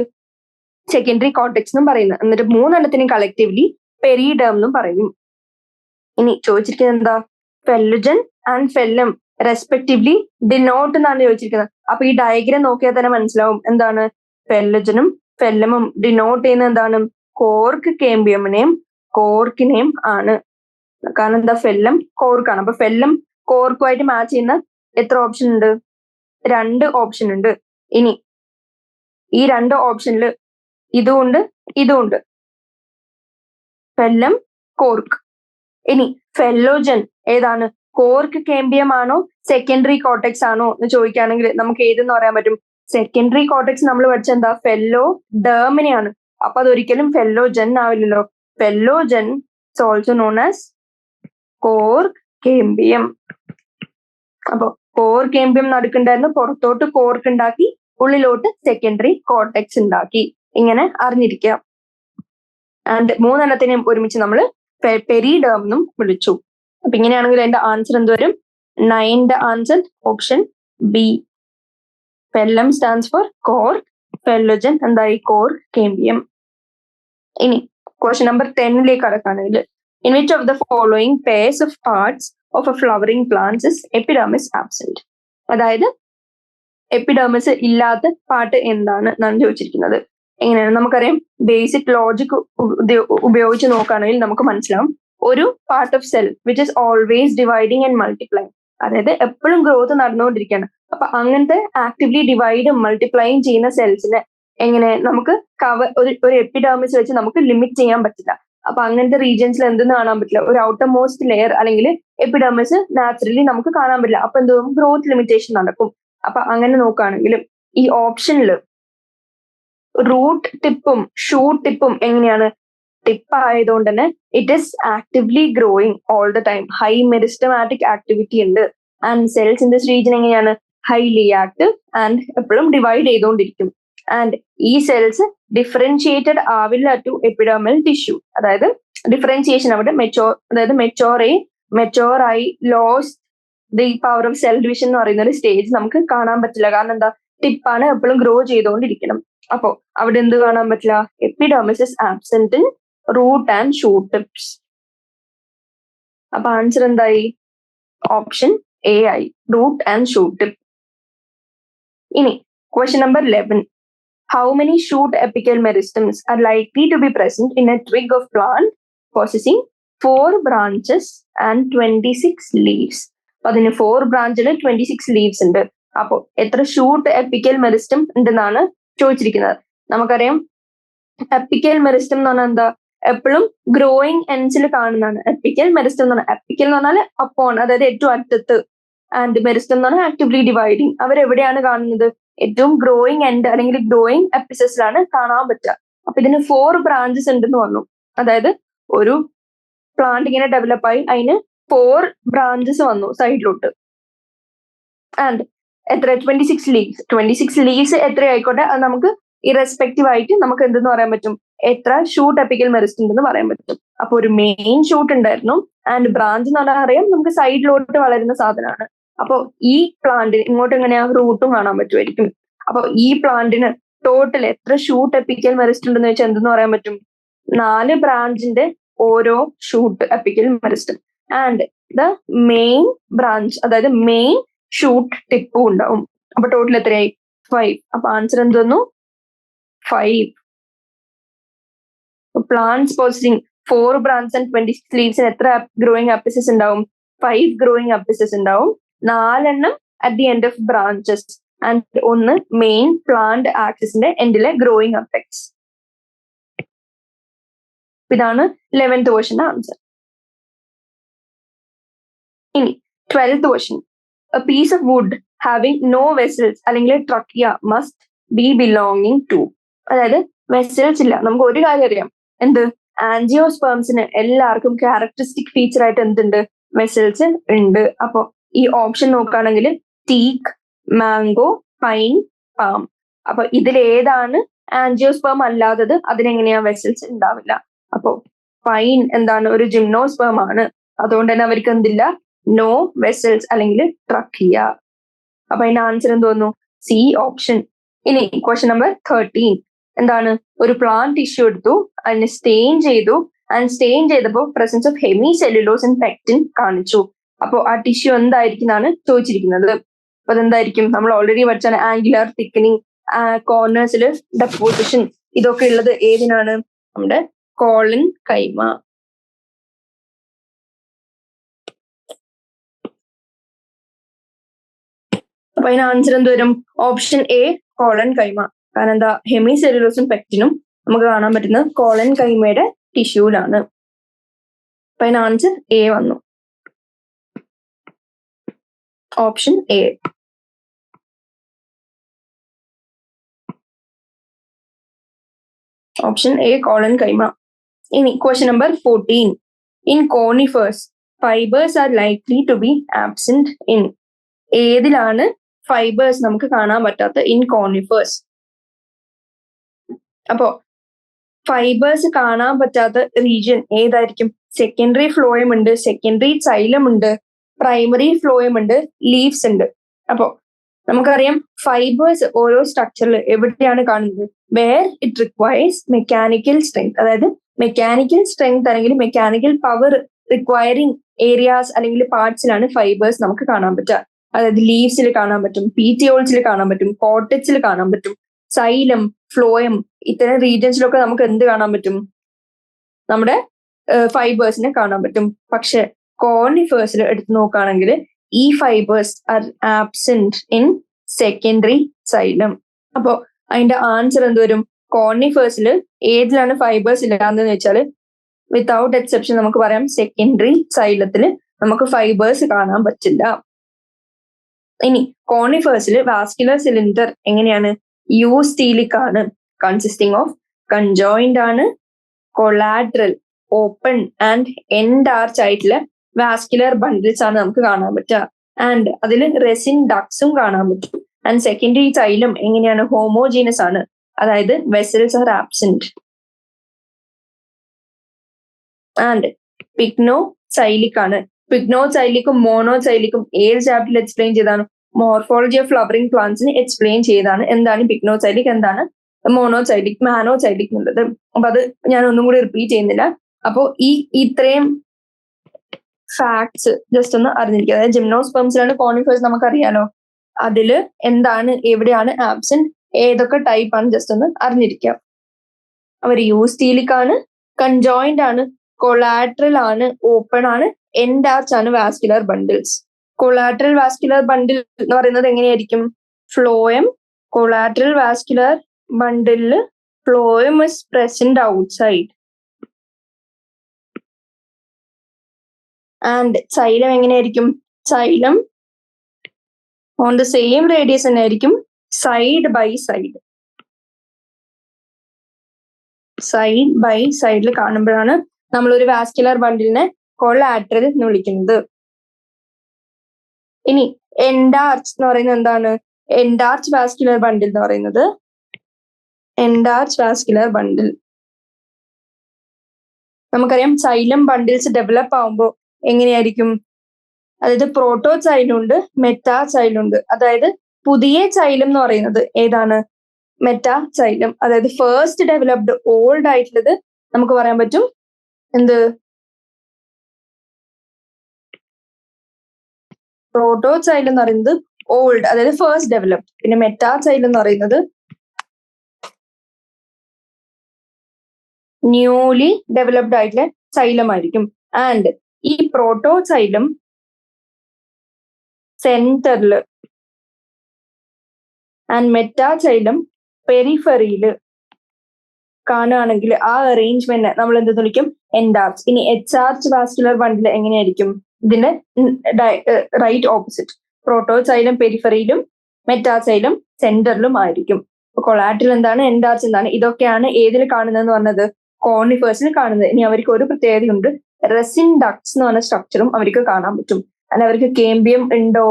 സെക്കൻഡറി കോർട്ടെക്സ് എന്നും പറയുന്നത്. എന്നിട്ട് മൂന്നെണ്ണത്തിനും കളക്റ്റീവ്ലി പെരിഡേം എന്നും പറയും. ഇനി ചോദിച്ചിരിക്കുന്നത് എന്താ, phellogen and phellem respectively denote എന്നാണ് ചോദിച്ചിരിക്കുന്നത്. അപ്പൊ ഈ ഡയഗ്രാം നോക്കിയാൽ തന്നെ മനസ്സിലാവും എന്താണ്, ഫെല്ലോജനും ഫെല്ലമും ഡിനോട്ട് ചെയ്യുന്നത് എന്താണ്, കോർക്ക് കേമ്പിയമിനെയും കോർക്കിനെയും ആണ്. കാരണം എന്താ, ഫെല്ലം കോർക്കാണ്. അപ്പൊ ഫെല്ലം കോർക്കുമായിട്ട് മാച്ച് ചെയ്യുന്ന എത്ര ഓപ്ഷൻ ഉണ്ട്, 2 ഓപ്ഷൻ ഉണ്ട്. ഇനി ഈ 2 ഓപ്ഷനിൽ ഇതുമുണ്ട് ഇതുമുണ്ട്, ഫെല്ലം കോർക്ക്. ഇനി ഫെല്ലോജൻ ഏതാണ്, കോർക്ക് കേമ്പിയം ആണോ സെക്കൻഡറി കോർട്ടെക്സ് ആണോ എന്ന് ചോദിക്കുകയാണെങ്കിൽ നമുക്ക് ഏതെന്ന് പറയാൻ പറ്റും, സെക്കൻഡറി കോർട്ടെക്സ് നമ്മൾ പഠിച്ച എന്താ, ഫെല്ലോഡേമിനെയാണ്. അപ്പൊ അതൊരിക്കലും ഫെല്ലോജൻ ആവില്ലല്ലോ. Phellogen is also known as cork cambium. അപ്പൊ കോർ കേമ്പിയം നടുക്കുണ്ടായിരുന്നു, പുറത്തോട്ട് കോർക്ക് ഉണ്ടാക്കി ഉള്ളിലോട്ട് സെക്കൻഡറി കോർട്ടെക്സ് ഉണ്ടാക്കി. ഇങ്ങനെ അറിഞ്ഞിരിക്കുക. ആൻഡ് 3 ഒരുമിച്ച് നമ്മൾ പെരിഡേം എന്നും വിളിച്ചു. അപ്പൊ ഇങ്ങനെയാണെങ്കിൽ അതിന്റെ ആൻസർ എന്ത് വരും? 9ന്റെ answer option B. Phellem stands for cork, phellogen എന്തായി? Cork cambium. ഇനി ക്വസ്റ്റ്യൻ നമ്പർ 10ലേക്ക് കടക്കുകയാണെങ്കിൽ, in which of the following pairs of parts of a flowering plants is epidermis absent? അതായത് എപ്പിഡെർമിസ് ഇല്ലാത്ത പാർട്ട് എന്താണ് എന്നാണ് ചോദിച്ചിരിക്കുന്നത്. എങ്ങനെയാണ്? നമുക്കറിയാം, ബേസിക് ലോജിക് ഉപയോഗിച്ച് നോക്കുകയാണെങ്കിൽ നമുക്ക് മനസ്സിലാവും, ഒരു part of cell which is always dividing and multiplying, അതായത് എപ്പോഴും ഗ്രോത്ത് നടന്നുകൊണ്ടിരിക്കുകയാണ്. അപ്പൊ അങ്ങനത്തെ ആക്റ്റീവ്ലി ഡിവൈഡും മൾട്ടിപ്ലൈയും ചെയ്യുന്ന സെൽസിനെ എങ്ങനെ നമുക്ക് ഒരു എപ്പിഡെർമിസ് വെച്ച് നമുക്ക് ലിമിറ്റ് ചെയ്യാൻ പറ്റില്ല. അപ്പൊ അങ്ങനത്തെ റീജിയൻസിൽ എന്തെന്ന് കാണാൻ പറ്റില്ല? ഒരു ഔട്ടർ മോസ്റ്റ് ലെയർ അല്ലെങ്കിൽ എപ്പിഡെർമിസ് നാച്ചുറലി നമുക്ക് കാണാൻ പറ്റില്ല. അപ്പൊ എന്തോ ഗ്രോത്ത് ലിമിറ്റേഷൻ നടക്കും. അപ്പൊ അങ്ങനെ നോക്കുകയാണെങ്കിൽ ഈ ഓപ്ഷനിൽ റൂട്ട് ടിപ്പും ഷൂട്ട് ടിപ്പും എങ്ങനെയാണ്? ടിപ്പ് ആയതുകൊണ്ട് തന്നെ it is actively growing all the time. High meristematic activity ഉണ്ട്. And cells in this region എങ്ങനെയാണ്? ഹൈലി ആക്റ്റീവ് ആൻഡ് എപ്പോഴും ഡിവൈഡ് ചെയ്തുകൊണ്ടിരിക്കും. ആൻഡ് ഈ സെൽസ് ഡിഫറൻഷിയേറ്റഡ് ആവില്ല ടു എപ്പിഡെർമൽ ടിഷ്യൂ. അതായത് ഡിഫറൻഷിയേഷൻ അവിടെ മെച്ചോർ ആയി lose the power of cell division എന്ന് പറയുന്ന ഒരു സ്റ്റേജ് നമുക്ക് കാണാൻ പറ്റില്ല. കാരണം എന്താ? ടിപ്പാണ് എപ്പോഴും ഗ്രോ ചെയ്തുകൊണ്ടിരിക്കണം. അപ്പോ അവിടെ എന്ത് കാണാൻ പറ്റില്ല? Epidermis is absent in root and shoot tips. അപ്പൊ ആൻസർ എന്തായി? ഓപ്ഷൻ എ ആയി, റൂട്ട് ആൻഡ് ഷൂട്ട് ടിപ്പ്. ഇനി question number 11. How many shoot apical meristems are likely to be present in a twig of plant possessing 4 branches and 26 leaves? അപ്പൊ അതിന് 4 ബ്രാഞ്ചിൽ 26 leaves ഉണ്ട്. അപ്പൊ എത്ര ഷൂട്ട് എപ്പിക്കൽ മെറിസ്റ്റം ഉണ്ടെന്നാണ് ചോദിച്ചിരിക്കുന്നത്. നമുക്കറിയാം, എപ്പിക്കൽ മെറിസ്റ്റം എന്ന് പറഞ്ഞാൽ എന്താ? എപ്പോഴും ഗ്രോയിങ് എൻഡ്സിൽ കാണുന്നതാണ് എപ്പിക്കൽ മെറിസ്റ്റം എന്ന് പറഞ്ഞാൽ. എപ്പിക്കൽ എന്ന് പറഞ്ഞാൽ അപ്പോൺ, അതായത് ഏറ്റവും അറ്റത്ത്. ആൻഡ് മെറിസ്റ്റം എന്ന് പറഞ്ഞാൽ ആക്റ്റീവ്ലി ഡിവൈഡിങ്. അവരെവിടെയാണ് കാണുന്നത്? ഏറ്റവും ഗ്രോയിങ് എൻഡ് അല്ലെങ്കിൽ ഗ്രോയിങ് എപ്പിസസിലാണ് കാണാൻ പറ്റുക. അപ്പൊ ഇതിന് 4 ബ്രാഞ്ചസ് ഉണ്ടെന്ന് വന്നു. അതായത് ഒരു പ്ലാന്റ് ഇങ്ങനെ ഡെവലപ്പായി അതിന് 4 ബ്രാഞ്ചസ് വന്നു സൈഡിലോട്ട്. ആൻഡ് എത്ര? 26 ലീവ്സ്. 26 ലീവ്സ് എത്ര ആയിക്കോട്ടെ, അത് നമുക്ക് ഇറസ്പെക്റ്റീവ് ആയിട്ട് നമുക്ക് എന്തെന്ന് പറയാൻ പറ്റും? എത്ര ഷൂട്ട് എപ്പിക്കൽ മെറിസ്റ്റം ഉണ്ടെന്ന് പറയാൻ പറ്റും. അപ്പൊ ഒരു മെയിൻ ഷൂട്ട് ഉണ്ടായിരുന്നു. ആൻഡ് ബ്രാഞ്ച് എന്ന് പറഞ്ഞാൽ അറിയാം, നമുക്ക് സൈഡിലോട്ട് വളരുന്ന സാധനമാണ്. അപ്പൊ ഈ പ്ലാന്റിന് ഇങ്ങോട്ട് എങ്ങനെയാ? റൂട്ടും കാണാൻ പറ്റുമായിരിക്കും. അപ്പൊ ഈ പ്ലാന്റിന് ടോട്ടൽ എത്ര ഷൂട്ട് എപ്പിക്കൽ മെറിസ്റ്റം ഉണ്ടെന്ന് വെച്ചാൽ എന്തെന്ന് പറയാൻ പറ്റും? 4 ബ്രാഞ്ചിന്റെ ഓരോ shoot apical meristem and the main branch, അതായത് മെയിൻ ഷൂട്ട് ടിപ്പും ഉണ്ടാവും. അപ്പൊ ടോട്ടൽ എത്രയായി? 5. അപ്പൊ ആൻസർ എന്ത് വന്നു? 5. പ്ലാന്റ്സ് പോസിങ് 4 ബ്രാഞ്ച് ആൻഡ് 26 ലീവ്സിന് എത്ര ഗ്രോയിങ് അപ്പിസസ് ഉണ്ടാവും? 5 ഗ്രോയിങ് അപ്പിസസ് ഉണ്ടാവും. 4 at the end of branches and 1 main plant ആക്സിസിന്റെ എൻഡിലെ ഗ്രോയിങ് അപ്പെക്സ്. ഇതാണ് 11th ക്വസ്റ്റ്യന്റെ ആൻസർ. ഇനി 12th question. A piece of wood having no vessels അല്ലെങ്കിൽ trachea must be belonging to. അതായത് വെസൽസ് ഇല്ല. നമുക്ക് ഒരു കാര്യം അറിയാം, എന്ത്? ആൻജിയോസ്പേംസിന് എല്ലാവർക്കും ക്യാരക്ടറിസ്റ്റിക് ഫീച്ചർ ആയിട്ട് എന്തുണ്ട്? വെസൽസ് ഉണ്ട്. അപ്പൊ ഈ ഓപ്ഷൻ നോക്കുകയാണെങ്കിൽ ടീക്ക്, മാംഗോ, പൈൻ, പാം. അപ്പൊ ഇതിലേതാണ് ആൻജിയോസ്പേം അല്ലാത്തത്? അതിനെങ്ങനെയാ വെസൽസ് ഉണ്ടാവില്ല. അപ്പോ പൈൻ എന്താണ്? ഒരു ജിംനോസ്പേം ആണ്. അതുകൊണ്ട് തന്നെ അവർക്ക് എന്തില്ല? നോ വെസൽസ് അല്ലെങ്കിൽ ട്രക്കിയ. അപ്പൊ അതിന്റെ ആൻസർ എന്ത് തോന്നുന്നു? C option. ഇനി ക്വസ്റ്റ്യൻ നമ്പർ 13. എന്താണ്? ഒരു പ്ലാന്റ് ടിഷ്യൂ എടുത്തു, അതിനെ സ്റ്റെയിൻ ചെയ്തു. ആൻഡ് സ്റ്റെയിൻ ചെയ്തപ്പോൾ presence of hemicellulose and pectin കാണിച്ചു. അപ്പോ ആ ടിഷ്യൂ എന്തായിരിക്കും ചോദിച്ചിരിക്കുന്നത്. അപ്പൊ അതെന്തായിരിക്കും? നമ്മൾ ഓൾറെഡി പഠിച്ചാണ് ആംഗുലാർ തിക്കനിങ്, കോർണേഴ്സിൽ ഡെപ്പോസിഷൻ. ഇതൊക്കെ ഉള്ളത് ഏതിനാണ്? നമ്മുടെ കോളൻ കൈമ. അപ്പൊ അതിന് ആൻസർ എന്ത് വരും? ഓപ്ഷൻ എ, കോളൻ കൈമ. കാരണം എന്താ? ഹെമി സെല്ലുലോസും പെക്റ്റിനും നമുക്ക് കാണാൻ പറ്റുന്നത് കോളൻ കൈമയുടെ ടിഷ്യൂലാണ്. അപ്പൊ അതിന് ആൻസർ എ വന്നു, option A. Option A, collenchyma. ഇനി question number 14. In conifers fibres are likely to be absent in. ഏതിലാണ് ഫൈബേഴ്സ് നമുക്ക് കാണാൻ പറ്റാത്ത ഇൻ കോണിഫേഴ്സ്. അപ്പോ ഫൈബേഴ്സ് കാണാൻ പറ്റാത്ത റീജിയൻ ഏതായിരിക്കും? സെക്കൻഡറി ഫ്ലോയം ഉണ്ട്, സെക്കൻഡറി സൈലം ഉണ്ട്, പ്രൈമറി ഫ്ലോയം ഉണ്ട്, ലീവ്സ് ഉണ്ട്. അപ്പോ നമുക്കറിയാം ഫൈബേഴ്സ് ഓരോ സ്ട്രക്ചറിൽ എവിടെയാണ് കാണുന്നത്? Where it requires mechanical strength, അതായത് മെക്കാനിക്കൽ സ്ട്രെങ്ത് അല്ലെങ്കിൽ മെക്കാനിക്കൽ പവർ റിക്വയറിങ് ഏരിയാസ് അല്ലെങ്കിൽ പാർട്സിലാണ് ഫൈബേഴ്സ് നമുക്ക് കാണാൻ പറ്റുക. അതായത് ലീവ്സിൽ കാണാൻ പറ്റും, പീറ്റിയോൾസിൽ കാണാൻ പറ്റും, കോർട്ടക്സിൽ കാണാൻ പറ്റും, സൈലം, ഫ്ലോയം ഇത്തരം റീജിയൻസിലൊക്കെ നമുക്ക് എന്ത് കാണാൻ പറ്റും? നമ്മുടെ ഫൈബേഴ്സിനെ കാണാൻ പറ്റും. പക്ഷെ കോണിഫേഴ്സിൽ എടുത്ത് നോക്കുകയാണെങ്കിൽ ഈ fibres R absent in secondary xylem. അപ്പോ അതിന്റെ ആൻസർ എന്ത് വരും? കോണിഫേഴ്സിൽ ഏതിലാണ് ഫൈബേഴ്സ് ഇല്ലാന്ന് വെച്ചാൽ വിത്തൗട്ട് എക്സെപ്ഷൻ നമുക്ക് പറയാം സെക്കൻഡറി സൈലത്തിൽ നമുക്ക് ഫൈബേഴ്സ് കാണാൻ പറ്റില്ല. ഇനി കോണിഫേഴ്സിൽ വാസ്കുലർ സിലിണ്ടർ എങ്ങനെയാണ്? യൂസ്റ്റീലിക് ആണ്, കൺസിസ്റ്റിംഗ് ഓഫ് കൺജോയിന്റ് ആണ്, collateral, open and end arch ആയിട്ടുള്ള വാസ്കുലർ ബണ്ടിൽസ് ആണ് നമുക്ക് കാണാൻ പറ്റുക. ആൻഡ് അതിൽ റെസിൻ ഡക്സും കാണാൻ പറ്റും. ആൻഡ് സെക്കൻഡറി സൈലം എങ്ങനെയാണ്? ഹോമോജീനസ് ആണ്, അതായത് വെസൽസ് ആർ ആബ്സെന്റ്. ആൻഡ് പിഗ്നോസൈലിക് ആണ്. പിഗ്നോസൈലിക്കും മോണോസൈലിക്കും ഏത് ചാപ്റ്ററിൽ എക്സ്പ്ലെയിൻ ചെയ്താണ്? മോർഫോളജി ഓഫ് ഫ്ലവറിംഗ് പ്ലാന്റ്സിന് എക്സ്പ്ലെയിൻ ചെയ്താണ് എന്താണ് പിഗ്നോസൈലിക്, എന്താണ് മോണോസൈലിക്, മാനോസൈലിക് എന്നുള്ളത്. അപ്പൊ അത് ഞാൻ ഒന്നും കൂടി റിപ്പീറ്റ് ചെയ്യുന്നില്ല. അപ്പോ ഇത്രയും ഫാക്ട്സ് ജസ്റ്റ് ഒന്ന് അറിഞ്ഞിരിക്കുക. അതായത് ജിംനോസ്പെർംസിലാണ് കോണിഫേഴ്സ് നമുക്കറിയാലോ, അതില് എന്താണ്, എവിടെയാണ് ആബ്സെന്റ്, ഏതൊക്കെ ടൈപ്പ് ആണ് ജസ്റ്റ് ഒന്ന് അറിഞ്ഞിരിക്കുക. അവർ യൂസ്റ്റീലിക് ആണ്, കൺജോയിന്റ് ആണ്, കൊളാട്രൽ ആണ്, ഓപ്പൺ ആണ്, എൻഡ് ആർച്ച് ആണ് vascular bundles. Collateral vascular bundle എന്ന് പറയുന്നത് എങ്ങനെയായിരിക്കും? ഫ്ലോയം കൊളാട്രൽ വാസ്കുലർ ബണ്ടിലില് phloem is present outside. And xylem എങ്ങനെയായിരിക്കും? Xylem on the same radius തന്നെ ആയിരിക്കും, side by side. Side by സൈഡിൽ കാണുമ്പോഴാണ് നമ്മളൊരു വാസ്കുലർ ബണ്ടിലിനെ കൊളാട്രൽ എന്ന് വിളിക്കുന്നത്. ഇനി എൻഡാർച്ച് എന്ന് പറയുന്നത് എന്താണ്? എൻഡാർച്ച് വാസ്കുലർ ബണ്ടിൽ എന്ന് പറയുന്നത്, എൻഡാർച്ച് വാസ്കുലർ ബണ്ടിൽ നമുക്കറിയാം സൈലം ബണ്ടിൽസ് ഡെവലപ്പ് ആവുമ്പോൾ എങ്ങനെയായിരിക്കും? അതായത് പ്രോട്ടോ സൈലം ഉണ്ട്, മെറ്റാ സൈലം ഉണ്ട്. അതായത് പുതിയ സൈലം എന്ന് പറയുന്നത് ഏതാണ്? Meta xylem. അതായത് ഫസ്റ്റ് ഡെവലപ്ഡ് ഓൾഡ് ആയിട്ടുള്ളത് നമുക്ക് പറയാൻ പറ്റും എന്ത്? പ്രോട്ടോ സൈലം എന്ന് പറയുന്നത് ഓൾഡ്, അതായത് ഫസ്റ്റ് ഡെവലപ്ഡ്. പിന്നെ മെറ്റാ സൈലം എന്ന് പറയുന്നത് ന്യൂലി ഡെവലപ്ഡ് ആയിട്ടുള്ള സൈലം ആയിരിക്കും. ആൻഡ് ഈ പ്രോട്ടോ സൈലം സെന്ററില് ആൻഡ് മെറ്റാ സൈലം പെരിഫറിയില് കാണുകയാണെങ്കിൽ ആ അറേഞ്ച്മെന്റ് നമ്മൾ എന്ത് വിളിക്കും? എൻഡാർച്ച്. ഇനി എച്ച്-ആർച്ച് വാസ്കുലർ ബണ്ടിൽ എങ്ങനെയായിരിക്കും? ഇതിന്റെ റൈറ്റ് ഓപ്പോസിറ്റ്, പ്രോട്ടോ സൈലം പെരിഫറിയിലും മെറ്റാസൈലം സെന്ററിലും ആയിരിക്കും. കൊളാട്രൽ എന്താണ്, എൻഡാർച്ച് എന്താണ്, ഇതൊക്കെയാണ് ഏതിൽ കാണുന്നതെന്ന് പറഞ്ഞത്? കോണിഫേഴ്സിൽ കാണുന്നത്. ഇനി അവർക്ക് ഒരു പ്രത്യേകതയുണ്ട്, റെസിൻ ഡക്ട്സ് എന്ന് പറഞ്ഞ സ്ട്രക്ചറും അവർക്ക് കാണാൻ പറ്റും. അല്ല അവർക്ക് കേംബിയം ഉണ്ടോ?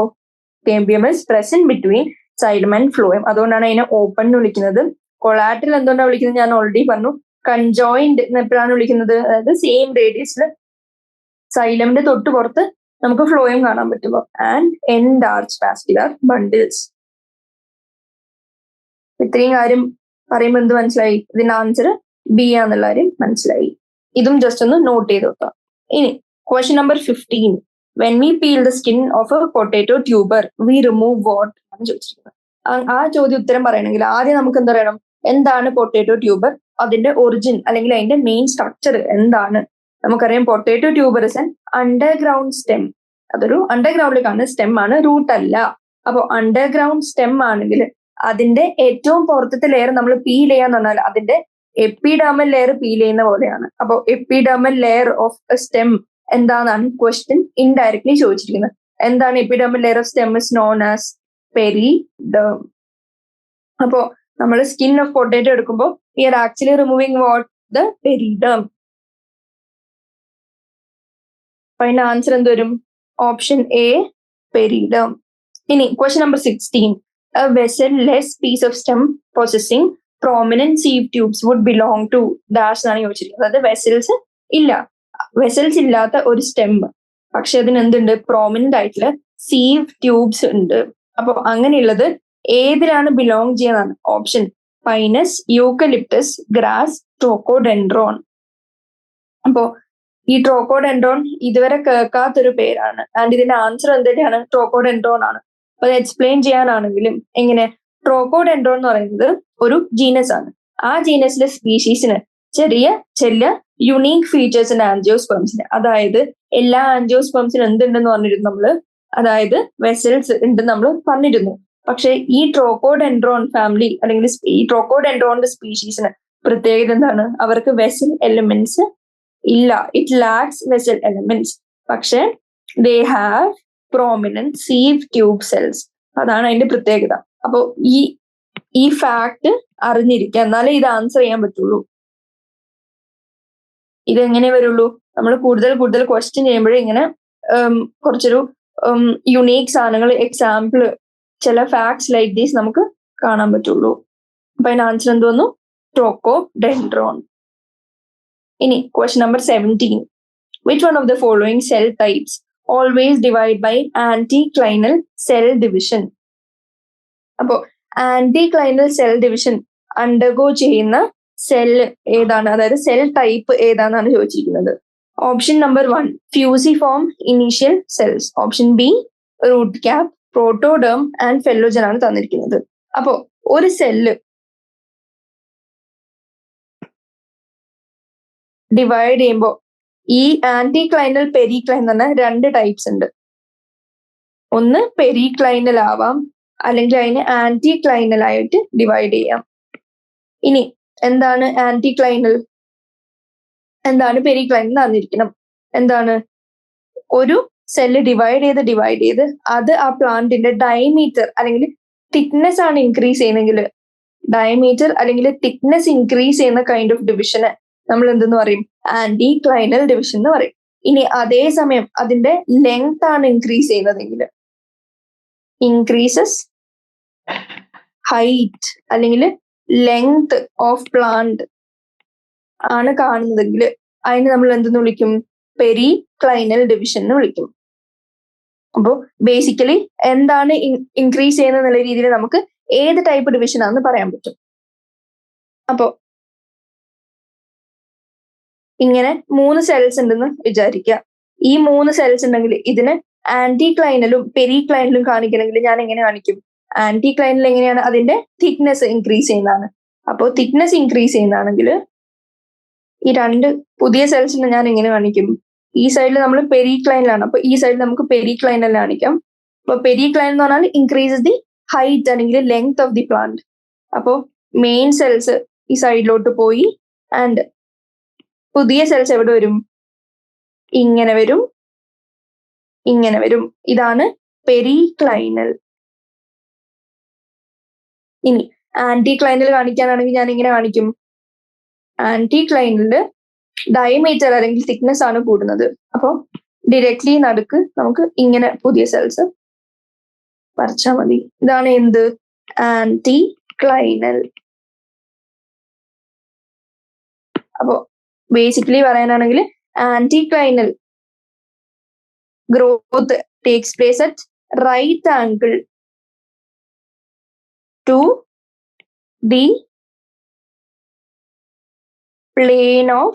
Cambium is present between xylem and phloem. അതുകൊണ്ടാണ് അതിനെ ഓപ്പൺ എന്ന് വിളിക്കുന്നത്. കൊളാട്രൽ എന്തുകൊണ്ടാണ് വിളിക്കുന്നത്? ഞാൻ ഓൾറെഡി പറഞ്ഞു. കൺജോയിന്റ് എപ്പോഴാണ് വിളിക്കുന്നത്? അതായത് സെയിം റേഡിയസിൽ സൈലമിന്റെ തൊട്ട് പുറത്ത് നമുക്ക് ഫ്ലോയം കാണാൻ പറ്റുമോ? And endarch vascular bundles. ഇത്രയും കാര്യം പറയുമ്പോൾ എന്ത് മനസ്സിലായി? ഇതിന്റെ ആൻസർ ബി ആന്നുള്ള കാര്യം മനസ്സിലായി. ഇതും ജസ്റ്റ് ഒന്ന് നോട്ട് ചെയ്ത് വെക്കാം. ഇനി question number 15. When we peel the skin of a potato tuber we remove what ആണ് ചോദിച്ചിരിക്കുന്നത്. ആ ചോദ്യം ഉത്തരം പറയണമെങ്കിൽ ആദ്യം നമുക്ക് എന്ത് പറയണം? എന്താണ് പൊട്ടാറ്റോ ട്യൂബർ? അതിന്റെ ഒറിജിൻ അല്ലെങ്കിൽ അതിന്റെ മെയിൻ സ്ട്രക്ചർ എന്താണ്? നമുക്കറിയാം potato tuber is an underground stem. അതൊരു അണ്ടർഗ്രൗണ്ടിൽ കാണുന്ന സ്റ്റെം ആണ്, റൂട്ട് അല്ല. അപ്പൊ അണ്ടർഗ്രൗണ്ട് സ്റ്റെം ആണെങ്കിൽ അതിന്റെ ഏറ്റവും പുറത്തത്തെ ലെയർ നമ്മൾ പീൽ ചെയ്യാന്ന് പറഞ്ഞാൽ അതിന്റെ എപ്പിഡെർമൽ ലെയർ പീൽ ചെയ്യുന്ന പോലെയാണ്. അപ്പൊ epidermal layer of a stem എന്താണെന്നാണ് ക്വസ്റ്റ്യൻ ഇൻഡയറക്ട്ലി ചോദിച്ചിരിക്കുന്നത്. എന്താണ് epidermal layer of stem? Is known as periderm. അപ്പോ നമ്മൾ സ്കിൻ ഓഫ് പൊട്ടാറ്റോ എടുക്കുമ്പോൾ we are actually removing what? The periderm. അപ്പൊ അതിന്റെ ആൻസർ എന്ത് വരും? Option A, periderm. ഇനി question number 16. A vessel less piece of stem possessing prominent sieve tubes would belong to dash എന്നാണ് ചോദിച്ചിരിക്കുന്നത്. അതായത് വെസൽസ് ഇല്ലാത്ത ഒരു സ്റ്റെം, പക്ഷെ അതിന് എന്തുണ്ട്, പ്രോമിനന്റ് ആയിട്ടുള്ള സീവ് ട്യൂബ്സ് ഉണ്ട്. അപ്പൊ അങ്ങനെയുള്ളത് ഏതിലാണ് ബിലോങ് ചെയ്യുന്നതാണ്? Option pinus, eucalyptus, grass, trochodendron. അപ്പോ ഈ ട്രോക്കോഡെൻഡ്രോൺ ഇതുവരെ കേൾക്കാത്തൊരു പേരാണ്. ആൻഡ് ഇതിന്റെ ആൻസർ എന്തിനാണ്? ട്രോക്കോഡെൻഡ്രോൺ ആണ്. അപ്പൊ അത് എക്സ്പ്ലെയിൻ ചെയ്യാനാണെങ്കിലും എങ്ങനെ, ട്രോക്കോഡെൻഡ്രോൺ എന്ന് പറയുന്നത് ഒരു ജീനസ് ആണ്. ആ ജീനസിലെ സ്പീഷീസിന് ചെറിയ യുണീക്ക് ഫീച്ചേഴ്സ് ഉണ്ട് ആൻജിയോസ്പെർംസിന്. അതായത് എല്ലാ ആൻജിയോസ്പെർംസിനും എന്തുണ്ടെന്ന് പറഞ്ഞിരുന്നു നമ്മള്, അതായത് വെസൽസ് ഉണ്ടെന്ന് നമ്മൾ പറഞ്ഞിരുന്നു. പക്ഷെ ഈ ട്രോക്കോഡെൻഡ്രോൺ ഫാമിലി അല്ലെങ്കിൽ ഈ ട്രോക്കോഡെൻഡ്രോണിന്റെ സ്പീഷീസിന് പ്രത്യേകത എന്താണ്? അവർക്ക് വെസൽ എലിമെന്റ്സ് ഇല്ല. It lacks vessel elements. പക്ഷെ they have prominent sieve tube cells. അതാണ് അതിന്റെ പ്രത്യേകത. അപ്പോ ഈ ഫാക്ട് അറിഞ്ഞിരിക്കുക, എന്നാലേ ഇത് ആൻസർ ചെയ്യാൻ പറ്റുള്ളൂ. ഇതെങ്ങനെ വരുള്ളൂ? നമ്മൾ കൂടുതൽ ക്വസ്റ്റ്യൻ ചെയ്യുമ്പോഴേ ഇങ്ങനെ കുറച്ചൊരു യുണീക്ക് സാധനങ്ങൾ, എക്സാമ്പിൾ, ചില ഫാക്ട്സ് ലൈക്ക് ദീസ് നമുക്ക് കാണാൻ പറ്റുള്ളൂ. അപ്പൊ അതിന് ആൻസർ എന്ത് വന്നു? ട്രോക്കോഡെൻഡ്രോൺ. ഇനി question number 17. Which one of the following cell types always divide by anticlinal cell division? അപ്പോ ആന്റിക്ലൈനൽ സെൽ ഡിവിഷൻ അണ്ടർഗോ ചെയ്യുന്ന സെൽ ഏതാണ്? അതായത് സെൽ ടൈപ്പ് ഏതാണെന്നാണ് ചോദിച്ചിരിക്കുന്നത്. Option number 1 fusiform initial cells, option B root cap, protoderm and phellogen ആണ് തന്നിരിക്കുന്നത്. അപ്പോ ഒരു സെല്ല് ഡിവൈഡ് ചെയ്യുമ്പോൾ ഈ ആന്റിക്ലൈനൽ പെരിക്ലൈൻ എന്ന് പറഞ്ഞ 2 ടൈപ്സ് ഉണ്ട്. ഒന്ന് പെരിക്ലൈനൽ ആവാം, അല്ലെങ്കിൽ അതിനെ ആന്റിക്ലൈനൽ ആയിട്ട് ഡിവൈഡ് ചെയ്യാം. ഇനി എന്താണ് ആന്റിക്ലൈനൽ, എന്താണ് പെരിക്ലൈനൽ അറിഞ്ഞിരിക്കണം. എന്താണ്? ഒരു സെല്ല് ഡിവൈഡ് ചെയ്ത് അത് ആ പ്ലാന്റിന്റെ ഡയമീറ്റർ അല്ലെങ്കിൽ തിക്നെസ് ആണ് ഇൻക്രീസ് ചെയ്യുന്നെങ്കിൽ, ഡയമീറ്റർ അല്ലെങ്കിൽ തിക്നെസ് ഇൻക്രീസ് ചെയ്യുന്ന കൈൻഡ് ഓഫ് ഡിവിഷന് നമ്മൾ എന്തെന്ന് പറയും? ആന്റിക്ലൈനൽ ഡിവിഷൻ എന്ന് പറയും. ഇനി അതേസമയം അതിന്റെ ലെങ്ത് ആണ് ഇൻക്രീസ് ചെയ്യുന്നതെങ്കിൽ, ഇൻക്രീസസ് ഹൈറ്റ് അല്ലെങ്കിൽ ലെങ്ത് ഓഫ് പ്ലാന്റ് ആണ് കാണുന്നതെങ്കിൽ അതിന് നമ്മൾ എന്തെന്ന് വിളിക്കും? പെരിക്ലൈനൽ ഡിവിഷൻ എന്ന് വിളിക്കും. അപ്പോൾ ബേസിക്കലി എന്താണ് ഇൻക്രീസ് ചെയ്യുന്നത് എന്നുള്ള രീതിയിൽ നമുക്ക് ഏത് ടൈപ്പ് ഡിവിഷൻ ആണെന്ന് പറയാൻ പറ്റും. അപ്പോ ഇങ്ങനെ 3 സെൽസ് ഉണ്ടെന്ന് വിചാരിക്കുക. ഈ 3 സെൽസ് ഉണ്ടെങ്കിൽ ഇതിന് ആന്റിക്ലൈനലും പെരിക്ലൈനലും കാണിക്കണമെങ്കിൽ ഞാൻ എങ്ങനെ കാണിക്കും? ആന്റിക്ലൈനൽ എങ്ങനെയാണ്? അതിന്റെ തിക്നെസ് ഇൻക്രീസ് ചെയ്യുന്നതാണ്. അപ്പോൾ തിക്നെസ് ഇൻക്രീസ് ചെയ്യുന്നതാണെങ്കിൽ ഈ 2 പുതിയ സെൽസിനെ ഞാൻ എങ്ങനെ കാണിക്കും? ഈ സൈഡിൽ നമ്മൾ പെരിക്ലൈനലാണ്, അപ്പൊ ഈ സൈഡിൽ നമുക്ക് പെരിക്ലൈനൽ കാണിക്കാം. അപ്പൊ പെരിക്ലൈൻ എന്ന് പറഞ്ഞാൽ ഇൻക്രീസസ് ദി ഹൈറ്റ് അല്ലെങ്കിൽ ലെങ്ത് ഓഫ് ദി പ്ലാന്റ്. അപ്പോൾ മെയിൻ സെൽസ് ഈ സൈഡിലോട്ട് പോയി ആൻഡ് പുതിയ സെൽസ് എവിടെ വരും? ഇങ്ങനെ വരും, ഇങ്ങനെ വരും. ഇതാണ് പെരിക്ലൈനൽ. ഇനി ആന്റിക്ലൈനൽ കാണിക്കാനാണെങ്കിൽ ഞാൻ എങ്ങനെ കാണിക്കും? ആന്റിക്ലൈനലിന്റെ ഡയമീറ്റർ അല്ലെങ്കിൽ തിക്നെസ് ആണ് കൂടുന്നത്. അപ്പോൾ ഡയറക്ട്ലി നടുക്ക് നമുക്ക് ഇങ്ങനെ പുതിയ സെൽസ് വരച്ചാൽ മതി. ഇതാണ് എന്ത്? ആന്റിക്ലൈനൽ. അപ്പോ ബേസിക്കലി പറയാനാണെങ്കിൽ ആന്റിക്ലൈനൽ growth takes place at right angle to the plane of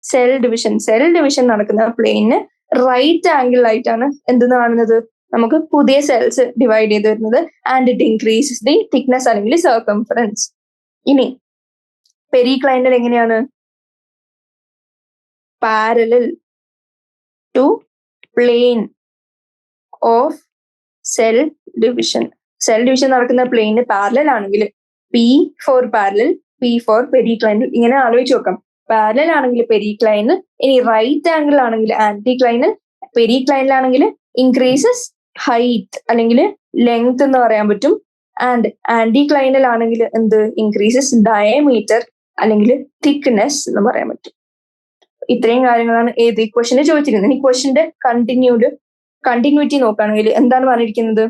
cell division. Cell division നടക്കുന്ന പ്ലെയിന് റൈറ്റ് ആംഗിൾ ആയിട്ടാണ് എന്തെന്ന് കാണുന്നത്? നമുക്ക് പുതിയ സെൽസ് ഡിവൈഡ് ചെയ്ത് വരുന്നത്. And it increases the thickness അല്ലെങ്കിൽ സർക്കംഫറൻസ്. ഇനി പെരിക്ലൈനൽ എങ്ങനെയാണ്? Parallel to plane of cell division. Cell division നടക്കുന്ന പ്ലെയിന് പാരലൽ ആണെങ്കിൽ P for parallel, P for periclinal. ഇങ്ങനെ ആലോചിച്ച് നോക്കാം. പാരലൽ ആണെങ്കിൽ പെരിക്ലൈനൽ, ഇനി റൈറ്റ് ആംഗിൾ ആണെങ്കിൽ ആന്റിക്ലൈനൽ. പെരിക്ലൈനൽ ആണെങ്കിൽ ഇൻക്രീസസ് ഹൈറ്റ് അല്ലെങ്കിൽ ലെങ്ത് എന്ന് പറയാൻ പറ്റും. ആൻഡ് ആന്റിക്ലൈനൽ ആണെങ്കിൽ എന്ത്? ഇൻക്രീസസ് ഡയമീറ്റർ അല്ലെങ്കിൽ തിക്നെസ് എന്ന് പറയാൻ പറ്റും. ഇത്രയും കാര്യങ്ങളാണ് ഏത് ക്വസ്റ്റ്യന് ചോദിച്ചിരുന്നത്. ഈ ക്വസ്റ്റ്യന്റെ കണ്ടിന്യൂഡ് കണ്ടിന്യൂറ്റി നോക്കുകയാണെങ്കിൽ എന്താണ് പറഞ്ഞിരിക്കുന്നത്?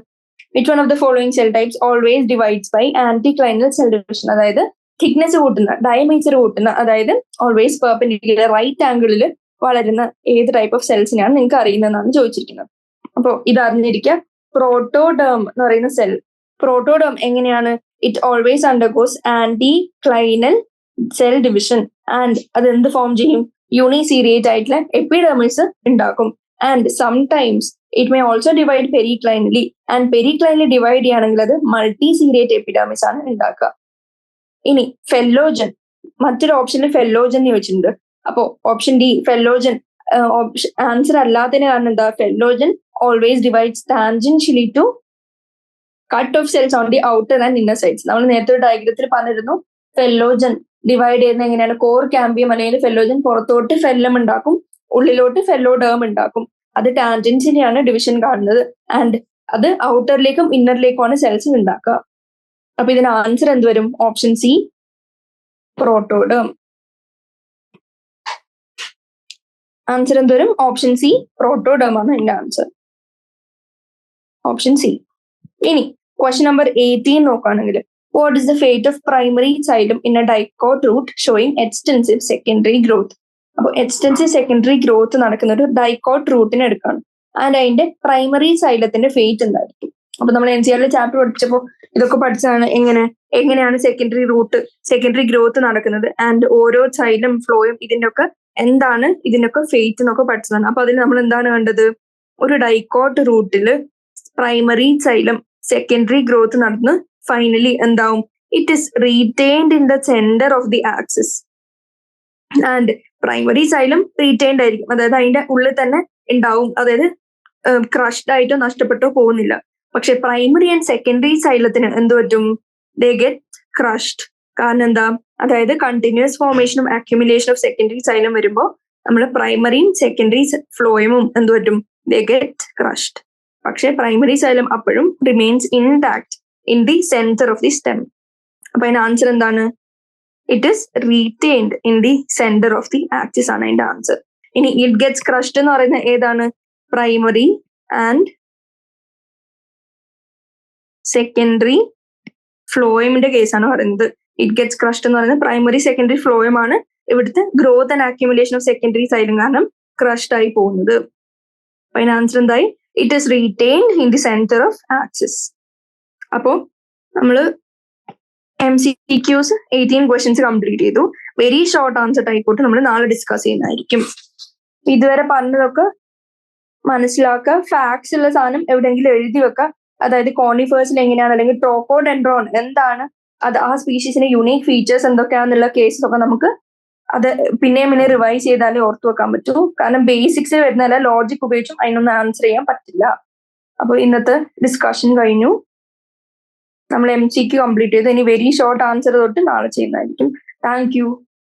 Which one of the following cell types always divides by anticlinal cell division? അതായത് തിക്നെസ് കൂട്ടുന്ന, ഡയമീറ്റർ കൂട്ടുന്ന, അതായത് ഓൾവേസ് പെർപെൻഡിക്കുലർ റൈറ്റ് ആംഗിളിൽ വളരുന്ന ഏത് ടൈപ്പ് ഓഫ് സെൽസിനെയാണ് നിങ്ങൾക്ക് അറിയുന്നതെന്നാണ് ചോദിച്ചിരിക്കുന്നത്. അപ്പോൾ ഇത് അറിഞ്ഞിരിക്കുക. പ്രോട്ടോഡേം എന്ന് പറയുന്ന സെൽ, പ്രോട്ടോഡേം എങ്ങനെയാണ്? It always undergoes anticlinal cell division and അത് എന്ത് ഫോം ചെയ്യും? യൂണിസീരിയേറ്റ് ആയിട്ടുള്ള എപ്പിഡെർമിസ് ഉണ്ടാക്കും. And sometimes it may also divide periclinally and periclinally divide ചെയ്യുകയാണെങ്കിൽ അത് മൾട്ടി സീരിയേറ്റ് എപ്പിഡെർമിസ് ആണ് ഉണ്ടാക്കുക. ഇനി ഫെല്ലോജൻ, മറ്റൊരു ഓപ്ഷനിൽ ഫെല്ലോജൻ ചോദിച്ചിട്ടുണ്ട്. അപ്പോ ഓപ്ഷൻ ഡി ഫെല്ലോജൻ ആൻസർ അല്ലാത്തതിന് കാരണം എന്താ? Phellogen always divides tangentially to cut off cells on the outer and inner sides. നമ്മൾ നേരത്തെ ഒരു ഡയഗ്രത്തിൽ പറഞ്ഞിരുന്നു ഫെല്ലോജൻ ഡിവൈഡ് ചെയ്യുന്ന എങ്ങനെയാണ്? കോർ ക്യാമ്പിയം അല്ലെങ്കിൽ ഫെല്ലോജൻ പുറത്തോട്ട് ഫെല്ലം ഉണ്ടാക്കും, ഉള്ളിലോട്ട് ഫെല്ലോഡേം ഉണ്ടാക്കും. അത് ടാൻജൻഷ്യലിയാണ് ഡിവിഷൻ കാണുന്നത് ആൻഡ് അത് ഔട്ടറിലേക്കും ഇന്നറിലേക്കുമാണ് സെൽസ് ഉണ്ടാക്കുക. അപ്പൊ ഇതിന് ആൻസർ എന്ത് വരും? Option C പ്രോട്ടോഡേം. ആൻസർ എന്ത് വരും? ഓപ്ഷൻ സി പ്രോട്ടോഡേം ആണ് എന്റെ ആൻസർ. Option C. ഇനി ക്വസ്റ്റ്യൻ നമ്പർ 18 നോക്കുകയാണെങ്കിൽ what is the fate of primary xylem in a dicot root showing extensive secondary growth? അപ്പോൾ എക്സ്റ്റെൻസീവ് സെക്കൻഡറി ഗ്രോത്ത് നടക്കുന്ന ഒരു ഡൈക്കോട്ട് റൂട്ടിനെ എടുക്കുകയാണ് ആൻഡ് അതിന്റെ പ്രൈമറി സൈലത്തിന്റെ ഫേറ്റ് എന്തായിരിക്കും? അപ്പൊ നമ്മൾ NCERT ചാപ്റ്റർ പഠിച്ചപ്പോൾ ഇതൊക്കെ പഠിച്ചതാണ്. എങ്ങനെയാണ് സെക്കൻഡറി റൂട്ട്, സെക്കൻഡറി ഗ്രോത്ത് നടക്കുന്നത് ആൻഡ് ഓരോ സൈലം ഫ്ലോയും ഇതിന്റെയൊക്കെ എന്താണ് ഇതിനൊക്കെ ഫേറ്റ് എന്നൊക്കെ പഠിച്ചതാണ്. അപ്പൊ അതിൽ നമ്മൾ എന്താണ് കണ്ടത്? ഒരു ഡൈക്കോട്ട് റൂട്ടില് പ്രൈമറി സൈലം സെക്കൻഡറി ഗ്രോത്ത് നടന്ന് ഫൈനലി എന്താവും? It is retained in the centre of the axis and primary xylem retained ആയിരിക്കും, അതായത് അതിന്റെ ഉള്ളിൽ തന്നെ ഉണ്ടാവും, അതായത് ക്രഷ്ഡ് ആയിട്ടോ നഷ്ടപ്പെട്ടോ പോകുന്നില്ല. പക്ഷെ പ്രൈമറി ആൻഡ് സെക്കൻഡറി സൈലത്തിന് എന്ത് പറ്റും? They get crushed. കാരണം എന്താ? അതായത് കണ്ടിന്യൂസ് ഫോർമേഷനും അക്യുമുലേഷൻ ഓഫ് സെക്കൻഡറി സൈലം വരുമ്പോൾ നമ്മൾ പ്രൈമറിയും സെക്കൻഡറി ഫ്ലോയമും എന്ത് പറ്റും? They get crushed. പക്ഷെ പ്രൈമറി സൈലം അപ്പോഴും remains intact in the centre of the stem. അപ്പൊ അതിന്റെ ആൻസർ എന്താണ്? It is retained in the centre of the axis ആണ് അതിന്റെ ആൻസർ. ഇനി ഇറ്റ് ഗെറ്റ്സ് ക്രഷ്ഡ് എന്ന് പറയുന്നത് ഏതാണ്? പ്രൈമറി ആൻഡ് സെക്കൻഡറി ഫ്ലോയമിന്റെ കേസാണ് പറയുന്നത്. ഇറ്റ് ഗെറ്റ്സ് ക്രഷ്ഡ് എന്ന് പറയുന്നത് പ്രൈമറി സെക്കൻഡറി ഫ്ലോയമാണ് ഇവിടുത്തെ growth and accumulation of secondary xylem കാരണം ക്രഷ്ഡ് ആയി പോകുന്നത്. അപ്പൊ അതിന്റെ ആൻസർ എന്തായി? It is retained in the centre of axis. അപ്പോ നമ്മള് MCQs 18 ക്വസ്റ്റ്യൻസ് കംപ്ലീറ്റ് ചെയ്തു. വെരി ഷോർട്ട് ആൻസർ ടൈപ്പോട്ട് നമ്മൾ നാളെ ഡിസ്കസ് ചെയ്യുന്നതായിരിക്കും. ഇതുവരെ പറഞ്ഞതൊക്കെ മനസ്സിലാക്കുക. ഫാക്ട്സ് ഉള്ള സാധനം എവിടെയെങ്കിലും എഴുതി വെക്കുക. അതായത് കോണിഫേഴ്സിൽ എങ്ങനെയാണ്, അല്ലെങ്കിൽ ട്രോക്കോഡെൻഡ്രോൺ എന്താണ്, അത് ആ സ്പീഷീസിന്റെ യുണീക് ഫീച്ചേഴ്സ് എന്തൊക്കെയാണെന്നുള്ള കേസസ് ഒക്കെ നമുക്ക് അത് പിന്നെയും പിന്നെ റിവൈസ് ചെയ്താലേ ഓർത്തു വെക്കാൻ പറ്റൂ. കാരണം ബേസിക്സ് വരുന്നതല്ല, ലോജിക് ഉപയോഗിച്ചും അതിനൊന്നും ആൻസർ ചെയ്യാൻ പറ്റില്ല. അപ്പൊ ഇന്നത്തെ ഡിസ്കഷൻ കഴിഞ്ഞു. നമ്മൾ MCQ കംപ്ലീറ്റ് ചെയ്തു. ഇനി വെരി ഷോർട്ട് ആൻസർ തൊട്ട് നാളെ ചെയ്യുന്നതായിരിക്കും. Thank you.